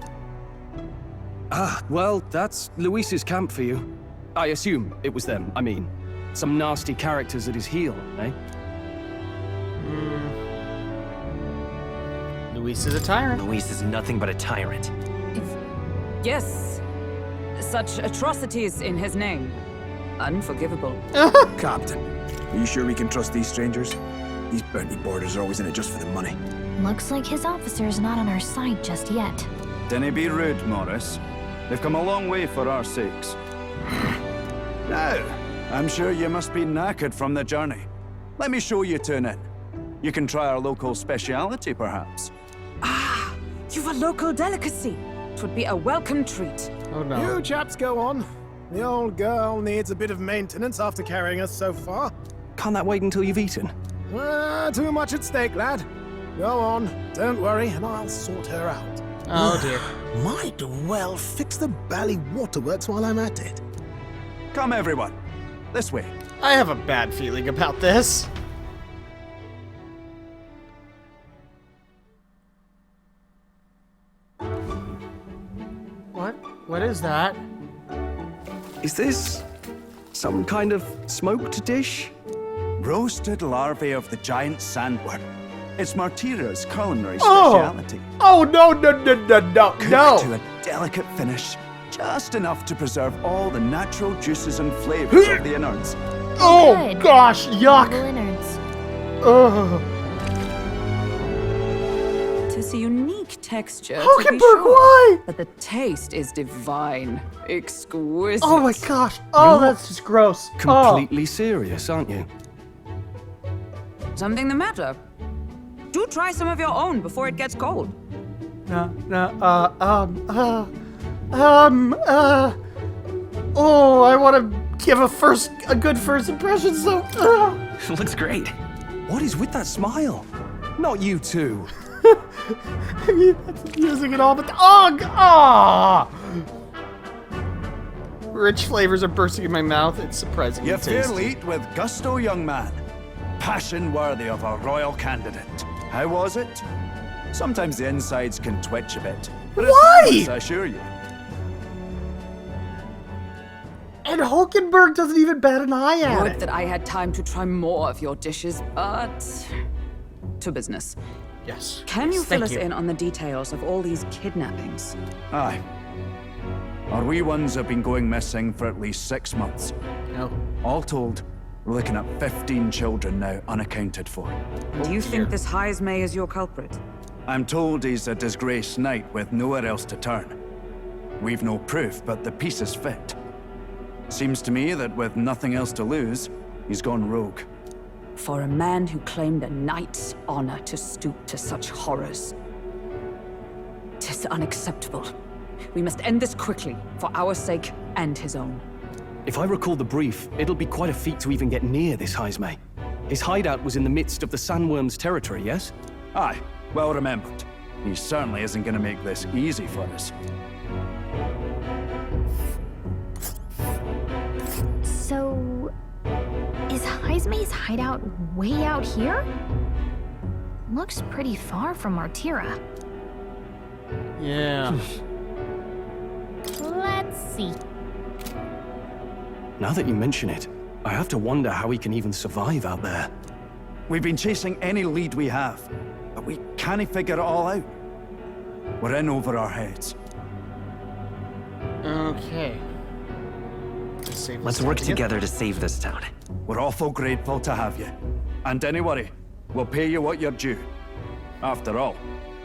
Speaker 10: Ah, well, that's Luis's camp for you. I assume it was them, I mean. Some nasty characters at his heel, eh?
Speaker 1: Luis is a tyrant.
Speaker 14: Luis is nothing but a tyrant.
Speaker 5: Yes. Such atrocities in his name. Unforgivable.
Speaker 15: Captain, are you sure we can trust these strangers? These bounty boarders are always in it just for the money.
Speaker 11: Looks like his officer's not on our side just yet.
Speaker 13: Dinna be rude, Morris. They've come a long way for our sakes. Now, I'm sure you must be knackered from the journey. Let me show you to an inn. You can try our local speciality, perhaps.
Speaker 5: Ah, you've a local delicacy. It would be a welcome treat.
Speaker 1: Oh no.
Speaker 9: You chaps go on. The old girl needs a bit of maintenance after carrying us so far.
Speaker 10: Can't that wait until you've eaten?
Speaker 9: Too much at stake, lad. Go on, don't worry, and I'll sort her out.
Speaker 1: Oh dear.
Speaker 9: Might well fix the bally waterworks while I'm at it.
Speaker 13: Come, everyone. This way.
Speaker 1: I have a bad feeling about this. What? What is that?
Speaker 10: Is this some kind of smoked dish?
Speaker 13: Roasted larvae of the giant sandworm. It's Martira's culinary
Speaker 1: Oh!
Speaker 13: speciality.
Speaker 1: Oh no no no no no
Speaker 13: Cooked
Speaker 1: no!
Speaker 13: to a delicate finish, just enough to preserve all the natural juices and flavors of the innards.
Speaker 1: Oh
Speaker 11: Good.
Speaker 1: gosh, yuck!
Speaker 11: Little innards.
Speaker 1: Ugh.
Speaker 5: Tis a unique texture, to be
Speaker 1: Hulkenberg,
Speaker 5: sure.
Speaker 1: why?
Speaker 5: But the taste is divine. Exquisite.
Speaker 1: Oh my gosh! Oh, that's just gross.
Speaker 10: Completely serious, aren't you?
Speaker 5: Something the matter? Do try some of your own before it gets cold.
Speaker 1: Oh, oh, I want to give a good first impression. So,
Speaker 14: Looks great.
Speaker 10: What is with that smile? Not you two.
Speaker 1: I mean, that's amusing and all, but rich flavors are bursting in my mouth. It's surprisingly
Speaker 13: You
Speaker 1: tasty.
Speaker 13: fairly eat with gusto, young man. Passion worthy of a royal candidate. How was it? Sometimes the insides can twitch a bit. But it's
Speaker 1: Why?
Speaker 13: harmless, I assure you.
Speaker 1: And Hulkenberg doesn't even bat an eye at
Speaker 5: Would
Speaker 1: it.
Speaker 5: that I had time to try more of your dishes, but to business.
Speaker 1: Yes.
Speaker 5: Can you
Speaker 1: Yes,
Speaker 5: fill
Speaker 1: thank
Speaker 5: us
Speaker 1: you.
Speaker 5: in on the details of all these kidnappings?
Speaker 13: Aye. Our wee ones have been going missing for at least 6 months.
Speaker 1: No.
Speaker 13: All told, we're looking at 15 children now unaccounted for.
Speaker 5: Do you think this Heismay is your culprit?
Speaker 13: I'm told he's a disgraced knight with nowhere else to turn. We've no proof, but the pieces fit. Seems to me that with nothing else to lose, he's gone rogue.
Speaker 5: For a man who claimed a knight's honor to stoop to such horrors. 'Tis unacceptable. We must end this quickly, for our sake and his own.
Speaker 10: If I recall the brief, it'll be quite a feat to even get near this Heismay. His hideout was in the midst of the Sandworm's territory, yes?
Speaker 13: Aye, well remembered. He certainly isn't going to make this easy for us.
Speaker 11: So, is Heismay's hideout way out here? Looks pretty far from Martira.
Speaker 1: Yeah.
Speaker 11: Let's see.
Speaker 10: Now that you mention it, I have to wonder how he can even survive out there.
Speaker 13: We've been chasing any lead we have, but we can't figure it all out. We're in over our heads.
Speaker 1: Okay.
Speaker 14: Let's work together to save this town.
Speaker 13: We're awful grateful to have you. And don't worry, we'll pay you what you're due. After all,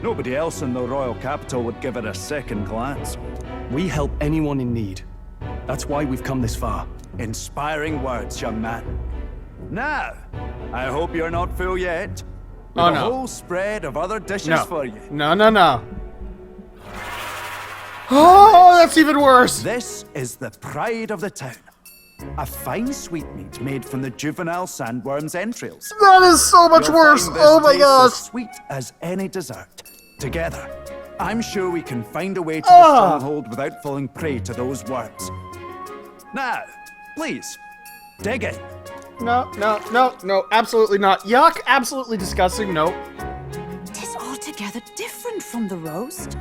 Speaker 13: nobody else in the royal capital would give it a second glance.
Speaker 10: We help anyone in need. That's why we've come this far.
Speaker 13: Inspiring words, young man. Now, I hope you're not full yet. with
Speaker 1: Oh,
Speaker 13: a
Speaker 1: no.
Speaker 13: whole spread of other dishes
Speaker 1: No.
Speaker 13: for you.
Speaker 1: No, no, no. Oh, that's even worse.
Speaker 13: This is the pride of the town. A fine sweetmeat made from the juvenile sandworm's entrails.
Speaker 1: That is so much
Speaker 13: You'll
Speaker 1: worse.
Speaker 13: find this
Speaker 1: Oh my
Speaker 13: taste
Speaker 1: gosh.
Speaker 13: as sweet as any dessert. Together, I'm sure we can find a way to
Speaker 1: Ah.
Speaker 13: the stronghold without falling prey to those worms. Now, please, dig in.
Speaker 1: No, no, no, no, absolutely not. Yuck, absolutely disgusting. No.
Speaker 5: Tis altogether different from the roast.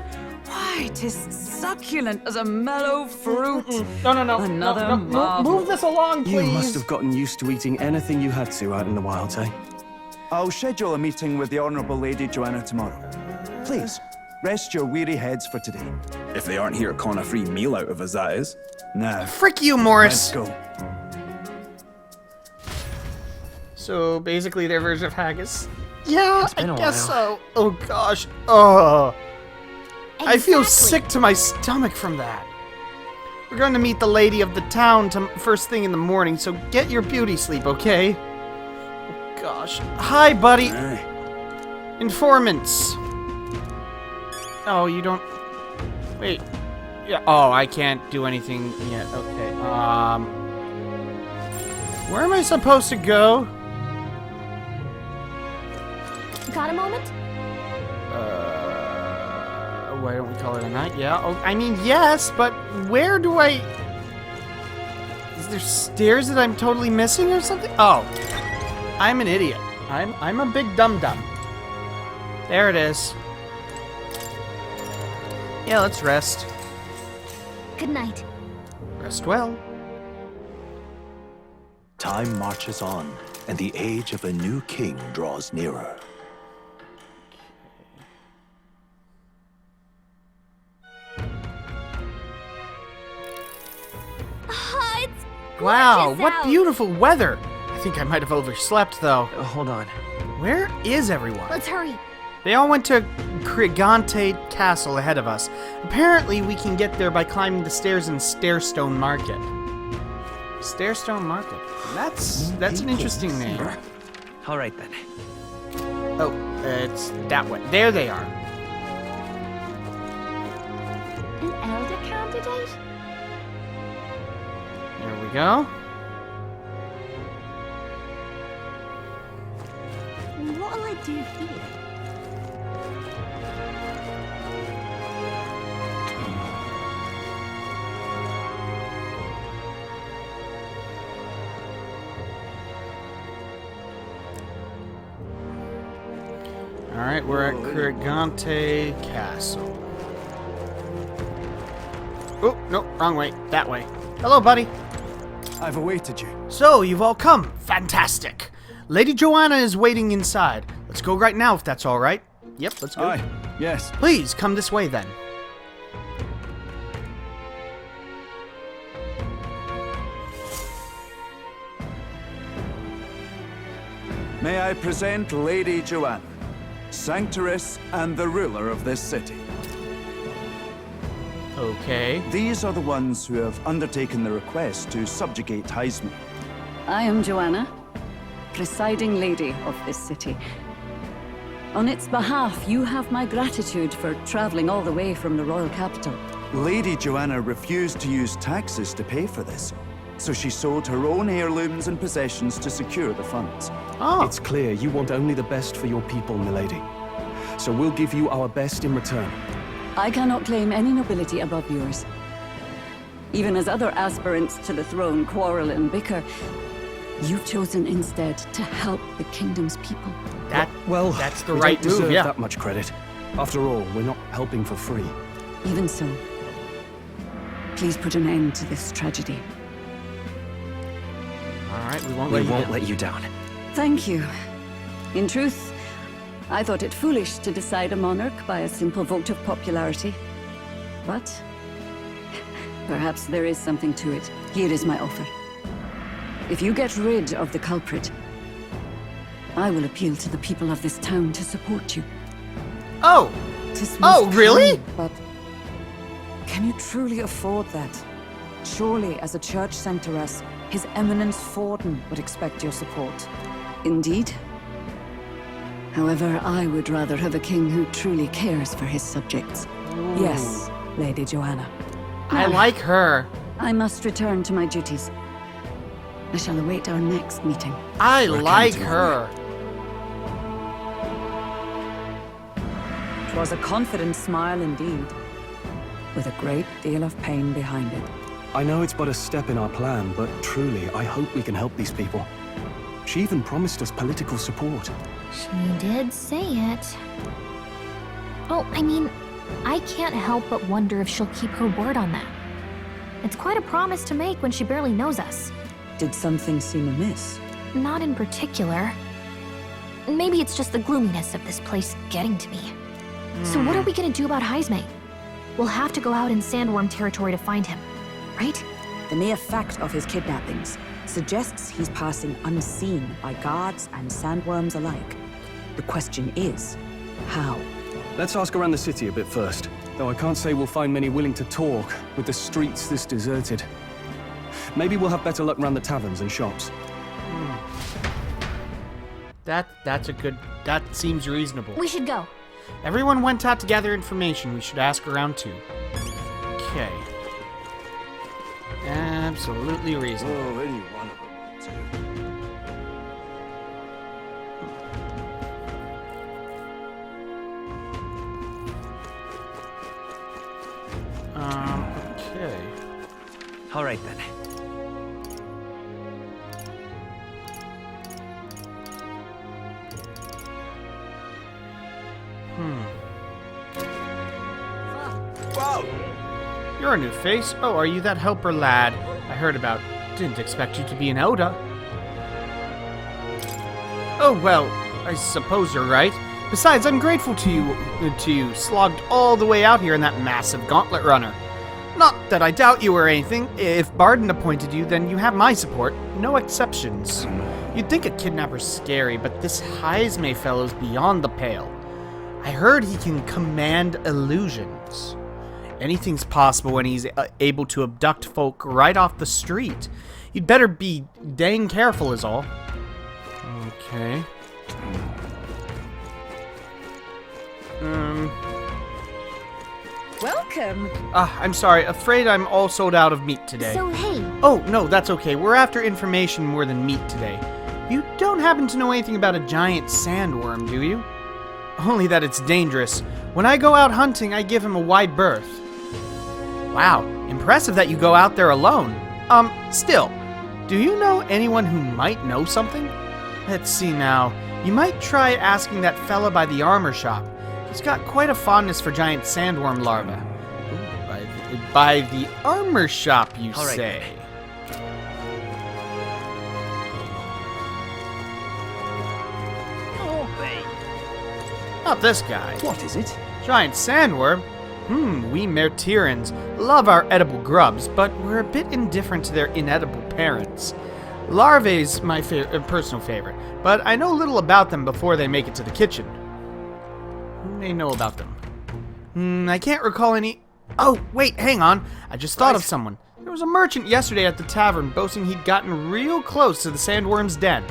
Speaker 5: Why, tis succulent as a mellow fruit.
Speaker 1: No, no, no.
Speaker 5: Another
Speaker 1: no,
Speaker 5: marvel.
Speaker 1: move this along, please.
Speaker 10: You must have gotten used to eating anything you had to out in the wilds, eh?
Speaker 13: I'll schedule a meeting with the Honourable Lady Joanna tomorrow. Please, rest your weary heads for today.
Speaker 15: If they aren't here to con a free meal out of us, that is.
Speaker 13: Now,
Speaker 1: Frick you, Morris.
Speaker 13: let's go.
Speaker 1: So basically their version of haggis. Yeah,
Speaker 14: It's been
Speaker 1: I
Speaker 14: a
Speaker 1: guess
Speaker 14: while.
Speaker 1: so. Oh gosh. Oh. I feel
Speaker 6: Exactly.
Speaker 1: sick to my stomach from that. We're going to meet the lady of the town first thing in the morning, so get your beauty sleep, okay? Oh gosh. Hi, buddy.
Speaker 15: Aye.
Speaker 1: Informants. Oh, you don't... Wait. Yeah. Oh, I can't do anything yet. Okay. Where am I supposed to go?
Speaker 6: Got a moment?
Speaker 1: Why don't we call it a night? Yeah. Oh, I mean, yes, but where do I... Is there stairs that I'm totally missing or something? Oh. I'm an idiot. I'm a big dum-dum. There it is. Yeah, let's rest.
Speaker 6: Good night.
Speaker 1: Rest well.
Speaker 3: Time marches on, and the age of a new king draws nearer.
Speaker 6: Ah, it's
Speaker 1: Wow,
Speaker 6: gorgeous
Speaker 1: what
Speaker 6: out.
Speaker 1: beautiful weather. I think I might have overslept, though.
Speaker 14: Hold on.
Speaker 1: Where is everyone?
Speaker 6: Let's hurry.
Speaker 1: They all went to Gauntlet Castle ahead of us. Apparently, we can get there by climbing the stairs in Stairstone Market. Stairstone Market. That's an interesting name.
Speaker 14: All right then.
Speaker 1: Oh, it's that way. There they are.
Speaker 6: An elder candidate?
Speaker 1: There we go.
Speaker 6: What'll I do here?
Speaker 1: All right, we're at Gauntlet Castle. Oh, no, wrong way. That way. Hello, buddy.
Speaker 13: I've awaited you.
Speaker 1: So, you've all come. Fantastic. Lady Joanna is waiting inside. Let's go right now, if that's all right. Yep, let's go.
Speaker 13: Aye, yes.
Speaker 1: Please, come this way, then.
Speaker 13: May I present Lady Joanna, Sanctoress and the ruler of this city.
Speaker 1: Okay.
Speaker 13: These are the ones who have undertaken the request to subjugate Heisman.
Speaker 5: I am Joanna, presiding lady of this city. On its behalf, you have my gratitude for traveling all the way from the royal capital.
Speaker 13: Lady Joanna refused to use taxes to pay for this, so she sold her own heirlooms and possessions to secure the funds.
Speaker 1: Oh.
Speaker 10: It's clear you want only the best for your people, milady. So we'll give you our best in return.
Speaker 5: I cannot claim any nobility above yours. Even as other aspirants to the throne quarrel and bicker, you've chosen instead to help the kingdom's people.
Speaker 1: That's the
Speaker 10: we
Speaker 1: right
Speaker 10: don't deserve
Speaker 1: move, yeah.
Speaker 10: that much credit. After all, we're not helping for free.
Speaker 5: Even so, please put an end to this tragedy.
Speaker 1: All right, we won't
Speaker 14: We
Speaker 1: let you
Speaker 14: won't
Speaker 1: down.
Speaker 14: let you down.
Speaker 5: Thank you. In truth, I thought it foolish to decide a monarch by a simple vote of popularity. But perhaps there is something to it. Here is my offer. If you get rid of the culprit, I will appeal to the people of this town to support you.
Speaker 1: Oh!
Speaker 5: 'Tis
Speaker 1: Oh,
Speaker 5: most
Speaker 1: really?
Speaker 5: kind, but can you truly afford that? Surely, as a church centeress, His Eminence Forden would expect your support. Indeed. However, I would rather have a king who truly cares for his subjects.
Speaker 1: Ooh.
Speaker 5: Yes, Lady Joanna.
Speaker 1: I like her.
Speaker 5: I must return to my duties. I shall await our next meeting.
Speaker 1: I like her.
Speaker 5: 'Twas a confident smile indeed, with a great deal of pain behind it.
Speaker 10: I know it's but a step in our plan, but truly, I hope we can help these people. She even promised us political support.
Speaker 11: She did say it. Well, I mean, I can't help but wonder if she'll keep her word on that. It's quite a promise to make when she barely knows us.
Speaker 5: Did something seem amiss?
Speaker 11: Not in particular. Maybe it's just the gloominess of this place getting to me. So what are we gonna do about Heisme? We'll have to go out in Sandworm territory to find him, right?
Speaker 5: The mere fact of his kidnappings suggests he's passing unseen by guards and sandworms alike. The question is, how?
Speaker 10: Let's ask around the city a bit first, though I can't say we'll find many willing to talk with the streets this deserted. Maybe we'll have better luck around the taverns and shops.
Speaker 1: That's a good... That seems reasonable.
Speaker 11: We should go.
Speaker 1: Everyone went out to gather information. We should ask around too. Okay. Absolutely reasonable.
Speaker 7: Oh, any one of them.
Speaker 1: Okay.
Speaker 14: All right then.
Speaker 7: Whoa!
Speaker 1: You're a new face. Oh, are you that helper lad I heard about? Didn't expect you to be an Oda. Oh, well, I suppose you're right. Besides, I'm grateful to you slogged all the way out here in that massive gauntlet runner. Not that I doubt you or anything. If Barden appointed you, then you have my support. No exceptions. You'd think a kidnapper's scary, but this Heisme fellow's beyond the pale. I heard he can command illusions. Anything's possible when he's able to abduct folk right off the street. You'd better be dang careful is all. Okay.
Speaker 5: Welcome.
Speaker 1: I'm sorry. Afraid I'm all sold out of meat today.
Speaker 11: So, hey.
Speaker 1: Oh, no, that's okay. We're after information more than meat today. You don't happen to know anything about a giant sandworm, do you? Only that it's dangerous. When I go out hunting, I give him a wide berth. Wow, impressive that you go out there alone. Still, do you know anyone who might know something? Let's see now. You might try asking that fella by the armor shop. He's got quite a fondness for giant sandworm larvae. Ooh, by the armor shop, you
Speaker 14: All right.
Speaker 1: say? Not this guy.
Speaker 12: What is it?
Speaker 1: Giant sandworm? We Mertirans love our edible grubs, but we're a bit indifferent to their inedible parents. Larvae's my personal favorite, but I know little about them before they make it to the kitchen. Who may know about them? I can't recall any... Oh, wait, hang on. I just thought of someone. There was a merchant yesterday at the tavern boasting he'd gotten real close to the sandworm's den.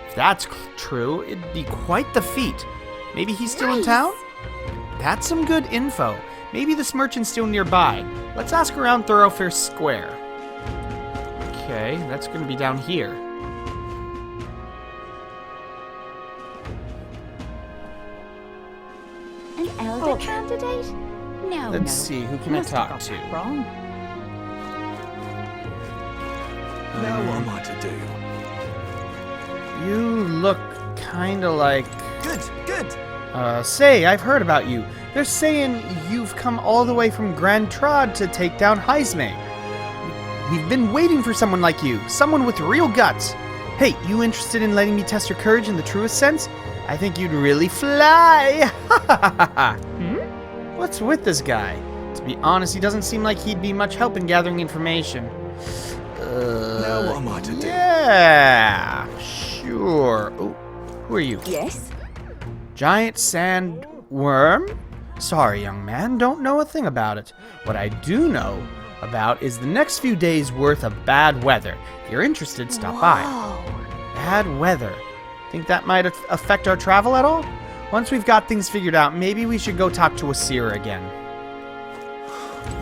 Speaker 1: If that's true, it'd be quite the feat. Maybe he's still in town? That's some good info. Maybe this merchant's still nearby. Let's ask around Thoroughfare Square. Okay, that's gonna be down here.
Speaker 6: An elder candidate? No,
Speaker 1: Let's see, who can I talk to?
Speaker 5: Wrong.
Speaker 7: Now what am I to do?
Speaker 1: You look kinda like...
Speaker 12: Good.
Speaker 1: Say, I've heard about you. They're saying you've come all the way from Grand Trod to take down Heisme. We've been waiting for someone like you, someone with real guts. Hey, you interested in letting me test your courage in the truest sense? I think you'd really fly. What's with this guy? To be honest, he doesn't seem like he'd be much help in gathering information.
Speaker 7: Now what am I to do?
Speaker 1: Yeah, sure. Oh, who are you?
Speaker 5: Yes?
Speaker 1: Giant sandworm? Sorry, young man, don't know a thing about it. What I do know about is the next few days worth of bad weather. If you're interested, stop by. Bad weather. Think that might affect our travel at all? Once we've got things figured out, maybe we should go talk to Asir again.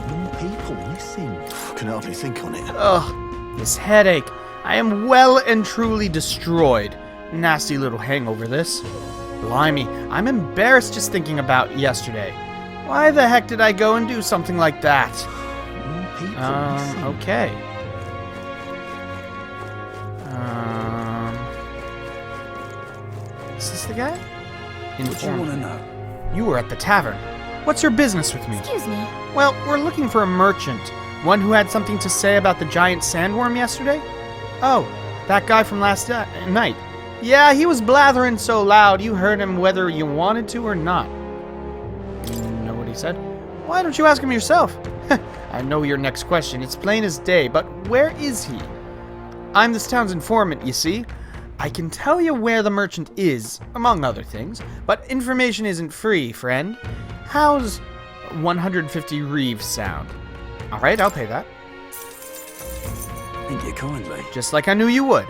Speaker 3: More people missing.
Speaker 13: Can hardly think on it.
Speaker 1: Ugh, this headache. I am well and truly destroyed. Nasty little hangover, this. Blimey, I'm embarrassed just thinking about yesterday. Why the heck did I go and do something like that?
Speaker 3: More people missing.
Speaker 1: Okay. Is this the guy?
Speaker 15: What do you want to know?
Speaker 1: You were at the tavern. What's your business with me?
Speaker 6: Excuse me.
Speaker 1: Well, we're looking for a merchant. One who had something to say about the giant sandworm yesterday? Oh, that guy from last night. Yeah, he was blathering so loud you heard him whether you wanted to or not. Know what he said? Why don't you ask him yourself? I know your next question. It's plain as day, but where is he? I'm this town's informant, you see. I can tell you where the merchant is, among other things, but information isn't free, friend. How's 150 reeves sound? Alright, I'll pay that.
Speaker 15: Thank you kindly.
Speaker 1: Just like I knew you would.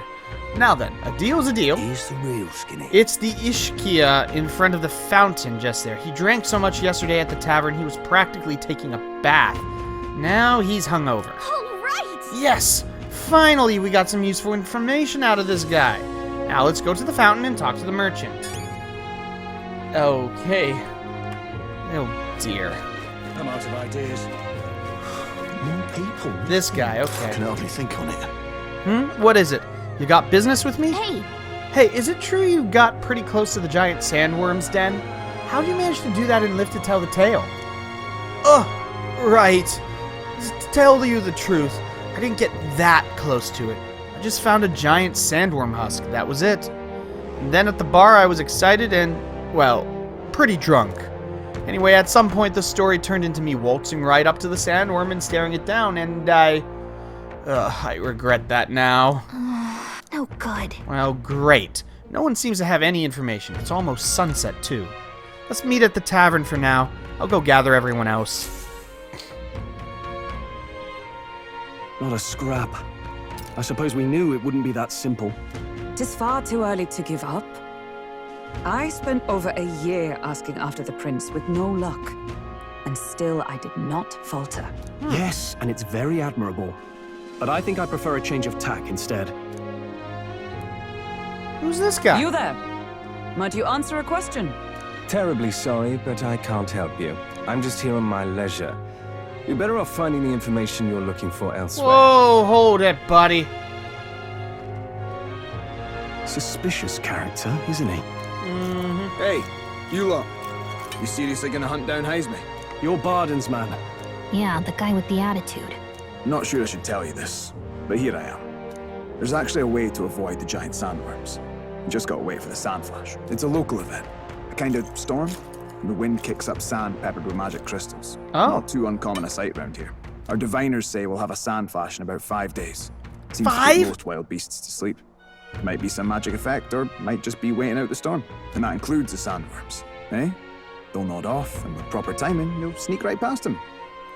Speaker 1: Now then, a deal's a deal.
Speaker 15: Here's the real skinny.
Speaker 1: It's the Ishkia in front of the fountain just there. He drank so much yesterday at the tavern he was practically taking a bath. Now he's hungover.
Speaker 6: All right!
Speaker 1: Yes! Finally, we got some useful information out of this guy. Now let's go to the fountain and talk to the merchant. Okay. Oh dear.
Speaker 15: I'm out of ideas.
Speaker 3: More people.
Speaker 1: This guy, okay.
Speaker 13: Can hardly think on it.
Speaker 1: What is it? You got business with me?
Speaker 6: Hey!
Speaker 1: Hey, is it true you got pretty close to the giant sandworm's den? How'd you manage to do that and live to tell the tale? Right. To tell you the truth, I didn't get that close to it. I just found a giant sandworm husk, that was it. And then at the bar I was excited and, well, pretty drunk. Anyway, at some point the story turned into me waltzing right up to the sandworm and staring it down, and I regret that now.
Speaker 6: Oh, good.
Speaker 1: Well, great. No one seems to have any information. It's almost sunset, too. Let's meet at the tavern for now. I'll go gather everyone else.
Speaker 10: Not a scrap. I suppose we knew it wouldn't be that simple.
Speaker 5: Tis far too early to give up. I spent over a year asking after the prince with no luck. And still I did not falter.
Speaker 10: Yes, and it's very admirable. But I think I prefer a change of tack instead.
Speaker 1: Who's this guy?
Speaker 5: You there. Might you answer a question?
Speaker 2: Terribly sorry, but I can't help you. I'm just here on my leisure. You're better off finding the information you're looking for elsewhere.
Speaker 1: Whoa, hold it, buddy.
Speaker 10: Suspicious character, isn't he?
Speaker 15: Hey, you lot. You seriously gonna hunt down Heisme?
Speaker 10: You're Barden's man.
Speaker 11: Yeah, the guy with the attitude.
Speaker 15: Not sure I should tell you this, but here I am. There's actually a way to avoid the giant sandworms. You just gotta wait for the sand flash. It's a local event. A kind of storm. And the wind kicks up sand peppered with magic crystals.
Speaker 1: Oh.
Speaker 15: Not too uncommon a sight around here. Our diviners say we'll have a sand flash in about 5 days. Seems to
Speaker 1: 5?
Speaker 15: put most wild beasts to sleep. Might be some magic effect, or might just be waiting out the storm. And that includes the sandworms. Eh? They'll nod off, and with proper timing, you'll sneak right past them.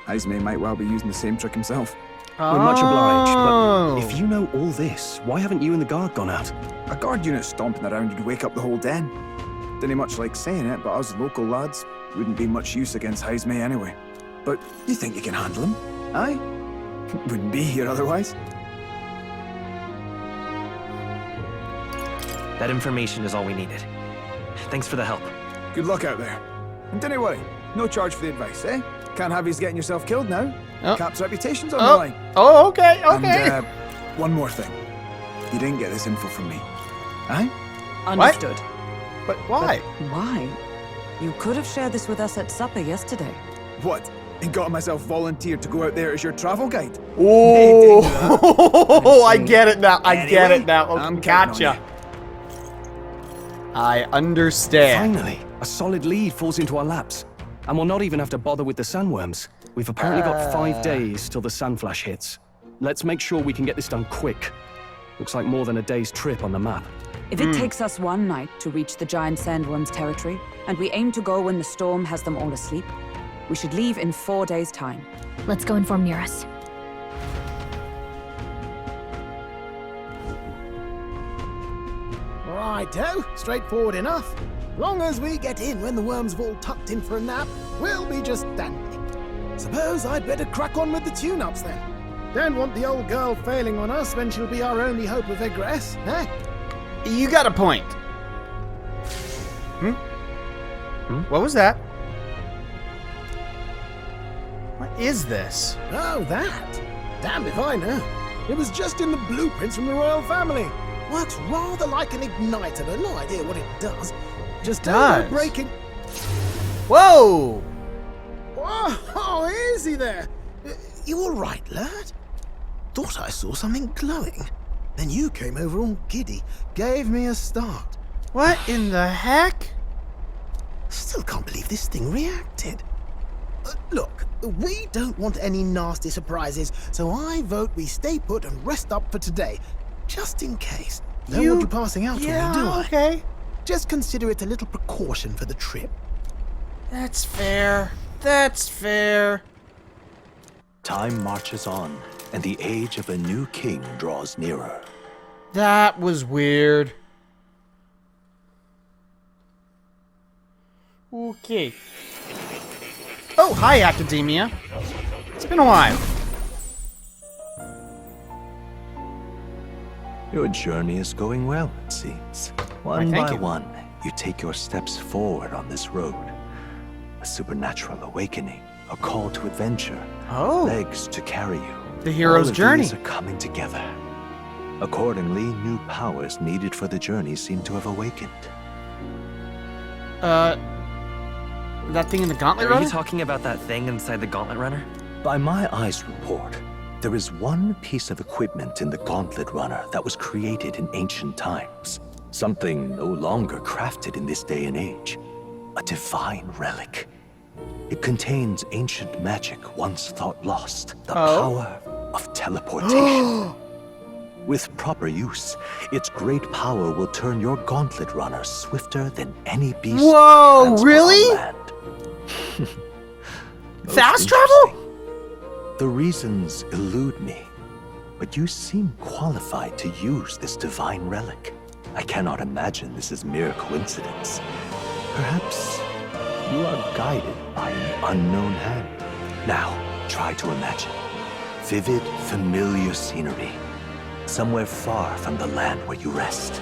Speaker 15: Heisme might well be using the same trick himself.
Speaker 10: We're much obliged, but if you know all this, why haven't you and the guard gone out?
Speaker 15: A guard unit stomping around would wake up the whole den. Didn't much like saying it, but us local lads wouldn't be much use against Heisme anyway. But you think you can handle him? Aye? Wouldn't be here otherwise.
Speaker 14: That information is all we needed. Thanks for the help.
Speaker 15: Good luck out there. And don't worry, no charge for the advice, eh? Can't have you getting yourself killed now.
Speaker 1: Oh.
Speaker 15: Cap's reputation's on the line.
Speaker 1: Oh, okay, okay.
Speaker 15: And, one more thing. You didn't get this info from me. Aye?
Speaker 5: Understood.
Speaker 1: But why?
Speaker 5: But why? You could have shared this with us at supper yesterday.
Speaker 15: What? And got myself volunteered to go out there as your travel guide?
Speaker 1: Oh, I get it now. I get it now. Oh,
Speaker 15: I'm counting on
Speaker 1: gotcha. I understand.
Speaker 10: Finally, a solid lead falls into our laps. And we'll not even have to bother with the sandworms. We've apparently got 5 days till the sand flash hits. Let's make sure we can get this done quick. Looks like more than a day's trip on the map.
Speaker 5: If it takes us one night to reach the giant sandworm's territory, and we aim to go when the storm has them all asleep, we should leave in 4 days' time.
Speaker 11: Let's go inform Nearest.
Speaker 9: Righto, straightforward enough. Long as we get in when the worms have all tucked in for a nap, we'll be just dandy. Suppose I'd better crack on with the tune-ups then. Don't want the old girl failing on us when she'll be our only hope of egress, eh?
Speaker 1: You got a point. What was that? What is this?
Speaker 9: Oh, that? Damn if I know. It was just in the blueprints from the royal family. Works rather like an igniter, but no idea what it does. Just don't go breaking.
Speaker 1: Whoa!
Speaker 9: Whoa, easy there. You all right, lad? Thought I saw something glowing. Then you came over all giddy, gave me a start.
Speaker 1: What in the heck?
Speaker 9: Still can't believe this thing reacted. Look, we don't want any nasty surprises, so I vote we stay put and rest up for today. Just in case. Don't want you passing out on me, do I?
Speaker 1: Okay.
Speaker 9: Just consider it a little precaution for the trip.
Speaker 1: That's fair. That's fair.
Speaker 3: Time marches on, and the age of a new king draws nearer.
Speaker 1: That was weird. Okay. Oh, hi, Academia. It's been a while.
Speaker 3: Your journey is going well, it seems. One by one, you take your steps forward on this road. A supernatural awakening, a call to adventure, legs to carry you.
Speaker 1: The hero's journey.
Speaker 3: These are coming together. Accordingly, new powers needed for the journey seem to have awakened.
Speaker 1: That thing in the Gauntlet
Speaker 14: Are
Speaker 1: Runner?
Speaker 14: you talking about that thing inside the Gauntlet Runner?
Speaker 3: By my eyes report, there is one piece of equipment in the Gauntlet Runner that was created in ancient times. Something no longer crafted in this day and age. A divine relic. It contains ancient magic once thought lost. The power of teleportation. With proper use, its great power will turn your Gauntlet Runner swifter than any beast.
Speaker 1: Whoa, really? Fast travel?
Speaker 3: The reasons elude me, but you seem qualified to use this divine relic. I cannot imagine this is mere coincidence. Perhaps you are guided by an unknown hand. Now, try to imagine. Vivid, familiar scenery. Somewhere far from the land where you rest.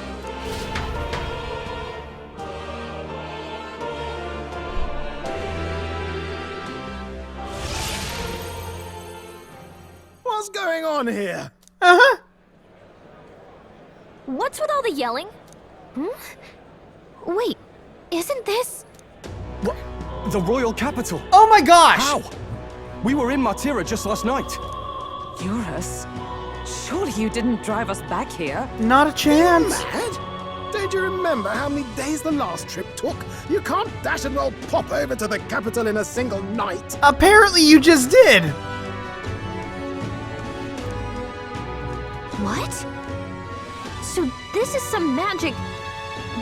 Speaker 9: What's going on here?
Speaker 11: What's with all the yelling? Wait, isn't this...
Speaker 10: What? The royal capital?
Speaker 1: Oh my gosh!
Speaker 10: How? We were in Martira just last night.
Speaker 5: Eurus? Surely you didn't drive us back here?
Speaker 1: Not a chance.
Speaker 9: Mad? Don't you remember how many days the last trip took? You can't dash and roll pop over to the capital in a single night.
Speaker 1: Apparently you just did.
Speaker 11: What? So this is some magic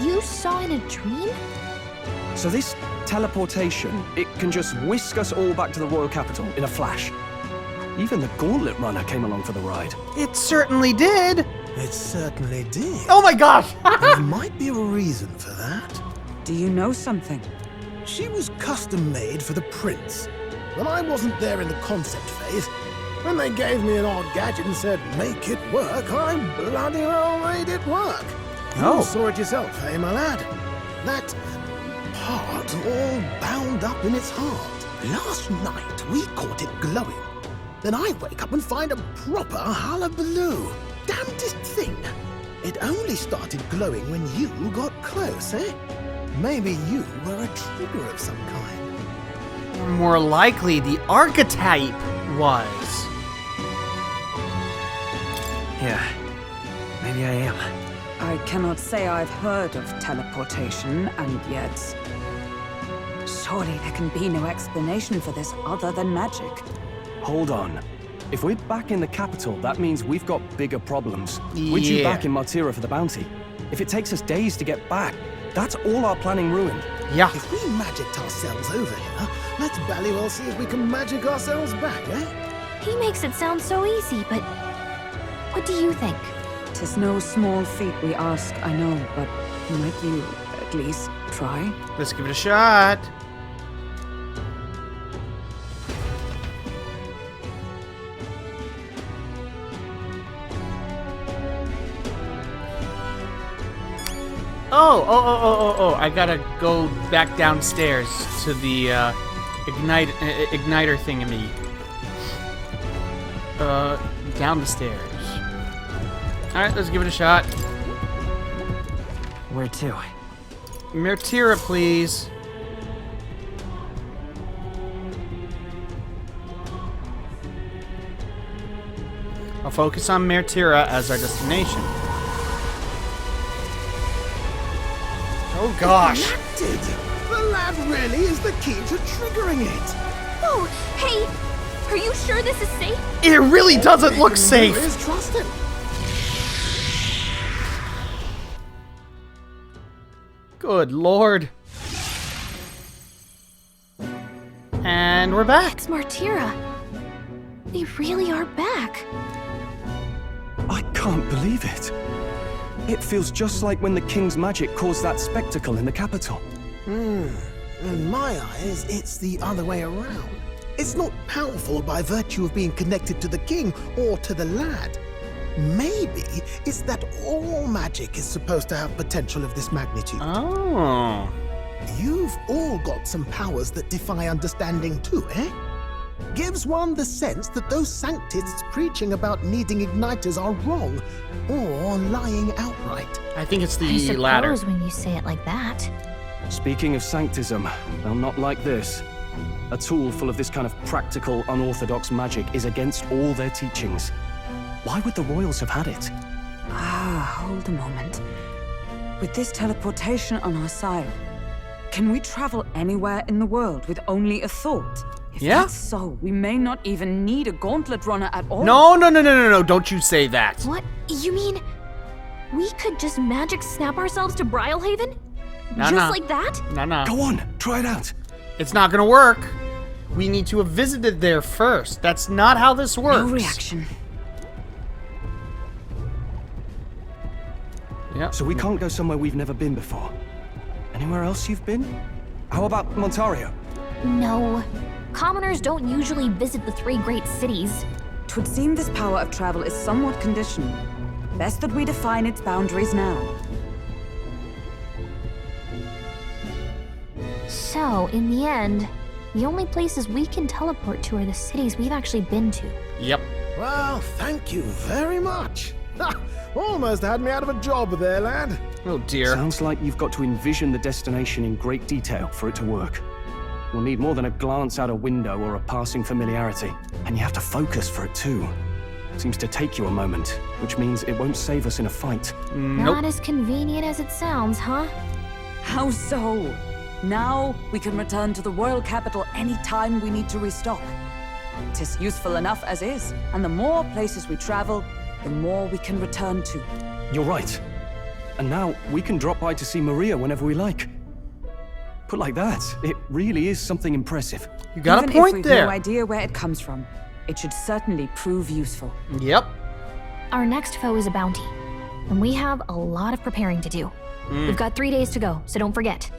Speaker 11: you saw in a dream?
Speaker 10: So this teleportation, it can just whisk us all back to the royal capital in a flash. Even the Gauntlet Runner came along for the ride.
Speaker 1: It certainly did.
Speaker 9: It certainly did.
Speaker 1: Oh my gosh!
Speaker 9: There might be a reason for that.
Speaker 5: Do you know something?
Speaker 9: She was custom-made for the prince. When I wasn't there in the concept phase, when they gave me an odd gadget and said, make it work, I bloody well made it work. You saw it yourself, eh, my lad? That part all bound up in its heart. Last night, we caught it glowing. Then I wake up and find a proper hullabaloo. Damnedest thing. It only started glowing when you got close, eh? Maybe you were a trigger of some kind.
Speaker 1: More likely, the archetype was.
Speaker 14: Yeah, maybe I am.
Speaker 5: I cannot say I've heard of teleportation, and yet... surely there can be no explanation for this other than magic.
Speaker 10: Hold on. If we're back in the capital, that means we've got bigger problems. We're due back in Martira for the bounty. If it takes us days to get back, that's all our planning ruined.
Speaker 1: Yeah.
Speaker 9: If we magicked ourselves over here, let's bally well see if we can magic ourselves back, eh?
Speaker 11: He makes it sound so easy, but... what do you think?
Speaker 5: 'Tis no small feat we ask, I know, but Might you at least try?
Speaker 1: Let's give it a shot. Oh, I gotta go back downstairs to the igniter thingammy. Down the stairs. Alright, let's give it a shot.
Speaker 14: Where to?
Speaker 1: Mertira, please. I'll focus on Mertira as our destination. Oh gosh.
Speaker 9: Connected. The lad really is the key to triggering it.
Speaker 6: Oh, hey! Are you sure this is safe?
Speaker 1: It really doesn't look safe.
Speaker 9: Please trust him.
Speaker 1: Good lord. And we're back.
Speaker 11: It's Martira. They really are back.
Speaker 10: I can't believe it. It feels just like when the king's magic caused that spectacle in the capital.
Speaker 9: In my eyes, it's the other way around. It's not powerful by virtue of being connected to the king or to the lad. Maybe it's that all magic is supposed to have potential of this magnitude.
Speaker 1: Oh.
Speaker 9: You've all got some powers that defy understanding too, eh? Gives one the sense that those sanctists preaching about needing igniters are wrong, or lying outright.
Speaker 1: I think it's
Speaker 11: I
Speaker 1: the
Speaker 11: suppose
Speaker 1: latter.
Speaker 11: when you say it like that.
Speaker 10: Speaking of sanctism, well, not like this. A tool full of this kind of practical, unorthodox magic is against all their teachings. Why would the royals have had it?
Speaker 5: Hold a moment. With this teleportation on our side, can we travel anywhere in the world with only a thought? If that's so, we may not even need a gauntlet runner at all.
Speaker 1: No, don't you say that.
Speaker 11: What? You mean we could just magic snap ourselves to Brylehaven? Just like that?
Speaker 1: No.
Speaker 10: Go on, try it out.
Speaker 1: It's not gonna work. We need to have visited there first. That's not how this works.
Speaker 5: No reaction.
Speaker 1: Yep.
Speaker 10: So we can't go somewhere we've never been before. Anywhere else you've been? How about Montario?
Speaker 11: No. Commoners don't usually visit the 3 great cities.
Speaker 5: 'Twould seem this power of travel is somewhat conditional. Best that we define its boundaries now.
Speaker 11: So, in the end, the only places we can teleport to are the cities we've actually been to.
Speaker 1: Yep.
Speaker 9: Well, thank you very much. Ha! Almost had me out of a job there, lad.
Speaker 1: Oh dear.
Speaker 10: Sounds like you've got to envision the destination in great detail for it to work. We'll need more than a glance out a window or a passing familiarity. And you have to focus for it too. Seems to take you a moment, which means it won't save us in a fight.
Speaker 11: Not as convenient as it sounds, huh?
Speaker 5: How so? Now we can return to the royal capital any time we need to restock. 'Tis useful enough as is, and the more places we travel, the more we can return to.
Speaker 10: You're right. And now we can drop by to see Maria whenever we like. Put like that, it really is something impressive.
Speaker 1: You got
Speaker 5: Even
Speaker 1: a point
Speaker 5: if we've
Speaker 1: there.
Speaker 5: no idea where it comes from, it should certainly prove useful.
Speaker 1: Yep.
Speaker 11: Our next foe is a bounty, and we have a lot of preparing to do. We've got 3 days to go, so don't forget.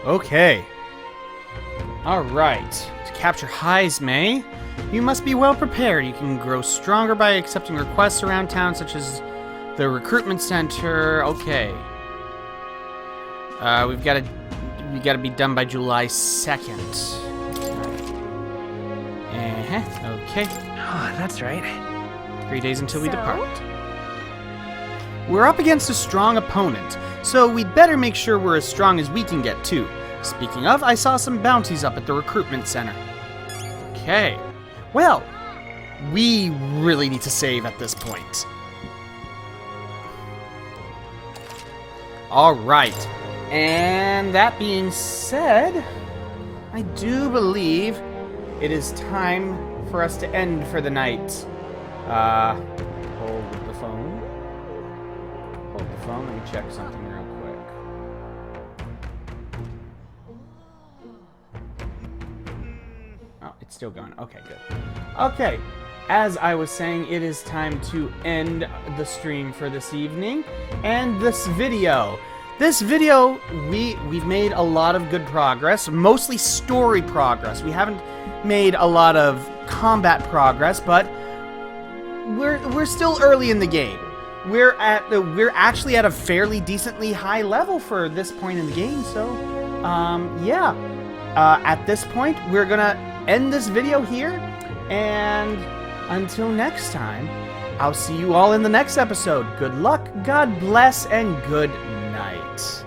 Speaker 1: Okay. Alright. To capture Heismay, you must be well prepared. You can grow stronger by accepting requests around town, such as the recruitment center. Okay. We gotta be done by July 2nd. Okay.
Speaker 14: Oh, that's right.
Speaker 1: 3 days until we depart. We're up against a strong opponent, so we'd better make sure we're as strong as we can get too. Speaking of, I saw some bounties up at the recruitment center. Okay. Well, we really need to save at this point. Alright. And that being said, I do believe it is time for us to end for the night. Hold the phone. Hold the phone. Let me check something real quick. It's still going. Okay, good. Okay, as I was saying, it is time to end the stream for this evening. And this video. This video, we've made a lot of good progress, mostly story progress. We haven't made a lot of combat progress, but we're still early in the game. We're actually at a fairly decently high level for this point in the game, so yeah. At this point, we're gonna end this video here, and until next time, I'll see you all in the next episode. Good luck, God bless, and good night.